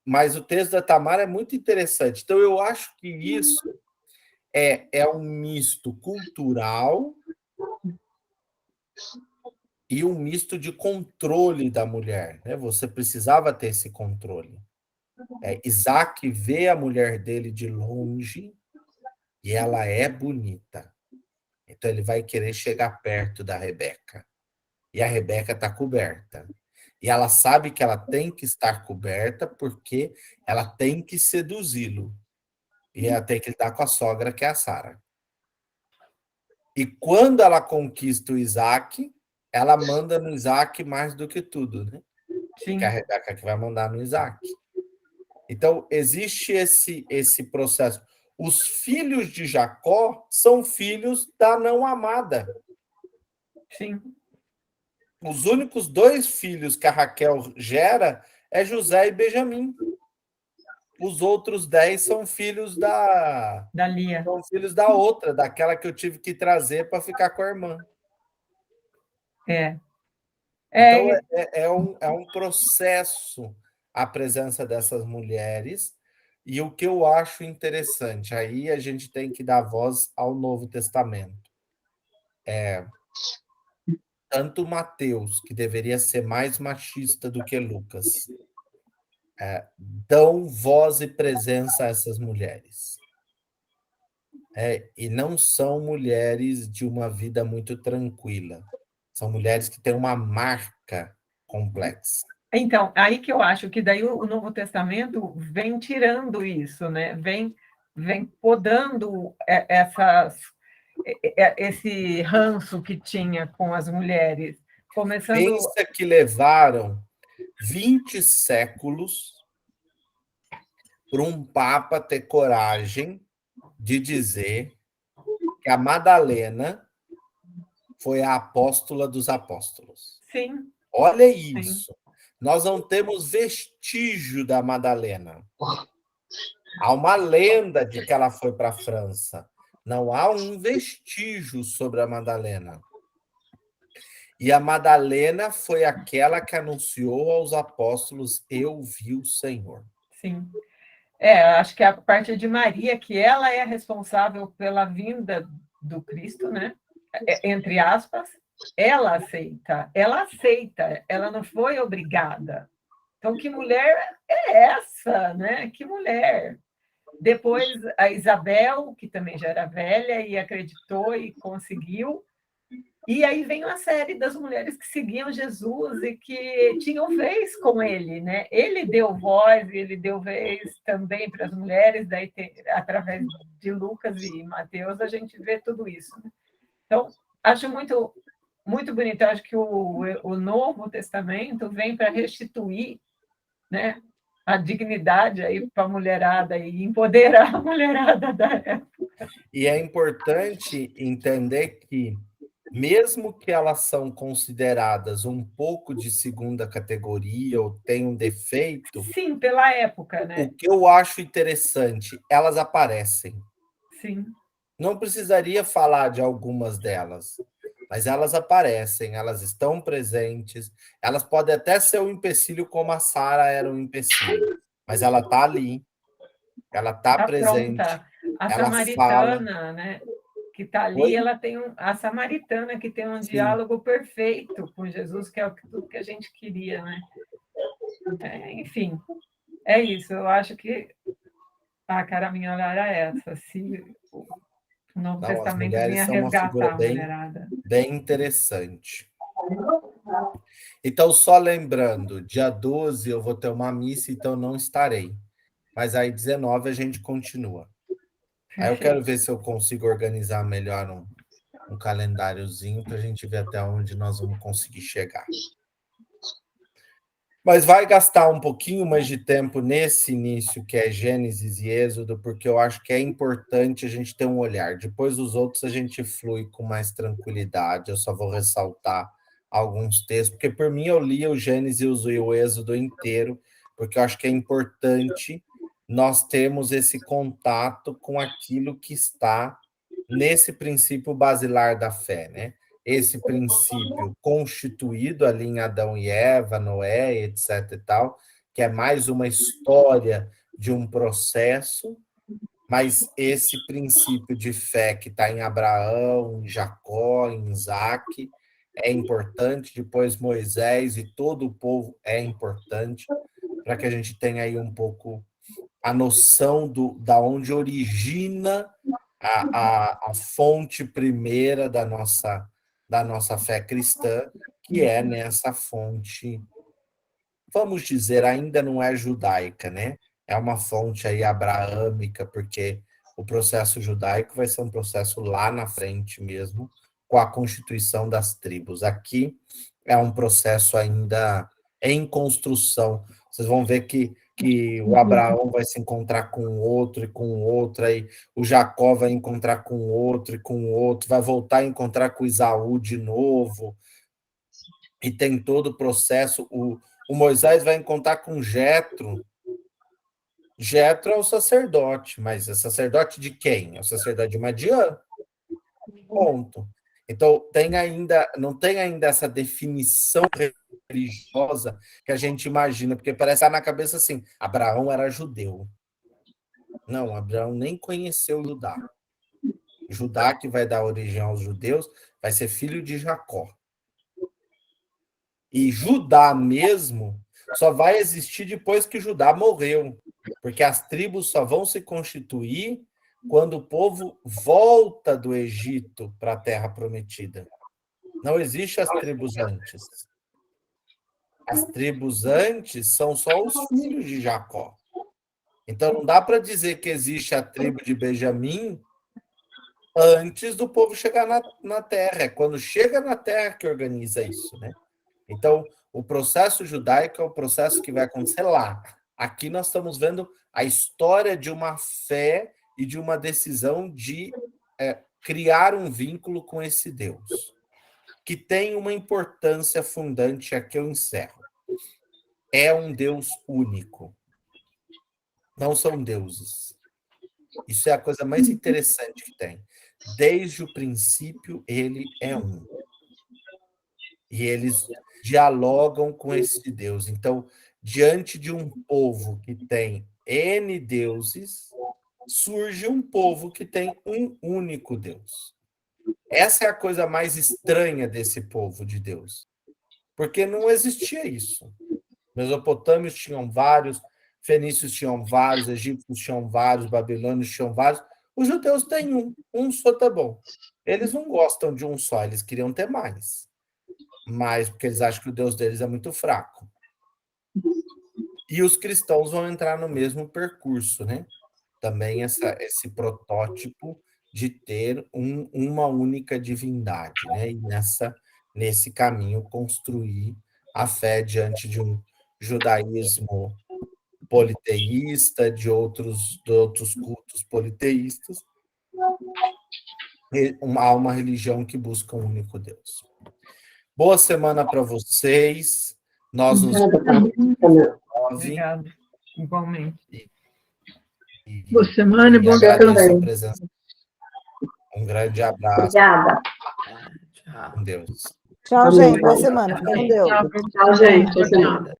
Mas o texto da Tamar é muito interessante. Então, eu acho que isso é um misto cultural e um misto de controle da mulher. Né? Você precisava ter esse controle. Isaac vê a mulher dele de longe e ela é bonita. Então, ele vai querer chegar perto da Rebeca. E a Rebeca está coberta. E ela sabe que ela tem que estar coberta porque ela tem que seduzi-lo. E ela tem que lidar com a sogra, que é a Sara. E quando ela conquista o Isaac, ela manda no Isaac mais do que tudo, né? sim, Que a Rebeca que vai mandar no Isaac. Então, existe esse processo. Os filhos de Jacó são filhos da não amada. sim, Os únicos 2 filhos que a Raquel gera é José e Benjamim. Os outros 10 são filhos da Lia. são filhos da outra, daquela que eu tive que trazer para ficar com a irmã. É. Então, É, é um processo a presença dessas mulheres, e o que eu acho interessante, aí a gente tem que dar voz ao Novo Testamento. Tanto Mateus, que deveria ser mais machista do que Lucas, dão voz e presença a essas mulheres. E não são mulheres de uma vida muito tranquila. São mulheres que têm uma marca complexa. então, aí que eu acho que daí o Novo Testamento vem tirando isso, né? Vem podando esse ranço que tinha com as mulheres, começando. Pensa que levaram 20 séculos para um papa ter coragem de dizer que a Madalena foi a apóstola dos apóstolos. Sim. Olha isso. Sim. Nós não temos vestígio da Madalena. Há uma lenda de que ela foi para a França. Não há um vestígio sobre a Madalena. E a Madalena foi aquela que anunciou aos apóstolos: eu vi o Senhor. Sim. Acho que a parte de Maria, que ela é responsável pela vinda do Cristo, né? Entre aspas, ela aceita, ela não foi obrigada. Então, que mulher é essa, né? Que mulher? Depois, a Isabel, que também já era velha e acreditou e conseguiu. E aí vem uma série das mulheres que seguiam Jesus e que tinham vez com ele, né? Ele deu voz e ele deu vez também para as mulheres, daí através de Lucas e Mateus a gente vê tudo isso. Né? Então, acho muito, muito bonito. Eu acho que o Novo Testamento vem para restituir, né, a dignidade aí para a mulherada e empoderar a mulherada da época. E é importante entender que, mesmo que elas são consideradas um pouco de segunda categoria ou têm um defeito, sim, pela época, né? O que eu acho interessante, elas aparecem. Sim. Não precisaria falar de algumas delas, mas elas aparecem, elas estão presentes, elas podem até ser um empecilho como a Sara era um empecilho, mas ela está ali, ela está presente, Pronta. A ela fala. samaritana, né? que está ali, Oi? ela tem a samaritana, que tem um diálogo perfeito com Jesus, que é tudo que a gente queria, né? Enfim, é isso. Eu acho que a caraminhola era essa. Se o Novo Não, as Testamento mulheres vinha são uma figura resgatar a mulherada. bem interessante. Então, só lembrando, dia 12 eu vou ter uma missa, então não estarei. Mas aí 19 a gente continua. Aí eu quero ver se eu consigo organizar melhor um calendáriozinho para a gente ver até onde nós vamos conseguir chegar. Mas vai gastar um pouquinho mais de tempo nesse início, que é Gênesis e Êxodo, porque eu acho que é importante a gente ter um olhar. Depois os outros a gente flui com mais tranquilidade. Eu só vou ressaltar alguns textos, porque por mim eu li o Gênesis e o Êxodo inteiro, porque eu acho que é importante nós termos esse contato com aquilo que está nesse princípio basilar da fé, né? Esse princípio constituído ali em Adão e Eva, Noé, etc. e tal, que é mais uma história de um processo, mas esse princípio de fé que está em Abraão, em Jacó, em Isaac, é importante. Depois Moisés e todo o povo é importante, para que a gente tenha aí um pouco a noção da onde origina a fonte primeira da nossa fé cristã, que é nessa fonte, vamos dizer, ainda não é judaica, né? É uma fonte aí abraâmica, porque o processo judaico vai ser um processo lá na frente mesmo, com a constituição das tribos. Aqui é um processo ainda em construção. Vocês vão ver que o Abraão vai se encontrar com outro e com outro, aí o Jacó vai encontrar com outro e com outro, vai voltar a encontrar com Isaú de novo, e tem todo o processo. O Moisés vai encontrar com Jetro. Jetro é o sacerdote, mas é sacerdote de quem? É o sacerdote de Madiã. Ponto. Então, não tem ainda essa definição religiosa que a gente imagina, porque parece na cabeça assim, Abraão era judeu. Não, Abraão nem conheceu Judá. Judá, que vai dar origem aos judeus, vai ser filho de Jacó. E Judá mesmo só vai existir depois que Judá morreu, porque as tribos só vão se constituir quando o povo volta do Egito para a Terra Prometida. Não existe as tribos antes. As tribos antes são só os filhos de Jacó. Então não dá para dizer que existe a tribo de Benjamim antes do povo chegar na Terra. É quando chega na Terra que organiza isso, né? Então, o processo judaico é o processo que vai acontecer lá. Aqui nós estamos vendo a história de uma fé e de uma decisão de criar um vínculo com esse Deus, que tem uma importância fundante, aqui eu encerro. É um Deus único. Não são deuses. Isso é a coisa mais interessante que tem. Desde o princípio, ele é um. E eles dialogam com esse Deus. Então, diante de um povo que tem N deuses, surge um povo que tem um único Deus. Essa é a coisa mais estranha desse povo de Deus, porque não existia isso. Mesopotâmios tinham vários, fenícios tinham vários, egípcios tinham vários, babilônios tinham vários. Os judeus têm um só tá bom. Eles não gostam de um só, eles queriam ter mais. Mas porque eles acham que o Deus deles é muito fraco. E os cristãos vão entrar no mesmo percurso, né? Também esse protótipo de ter uma única divindade, né? E nesse caminho construir a fé diante de um judaísmo politeísta, de outros cultos politeístas, uma religião que busca um único Deus. Boa semana para vocês. Nós nos vemos. Obrigado. Igualmente. Boa semana e bom dia agradeço a presença. Um grande abraço. Obrigada. Com Deus. Tchau, gente. Boa semana. Fica com Deus. Tchau, gente. Boa semana.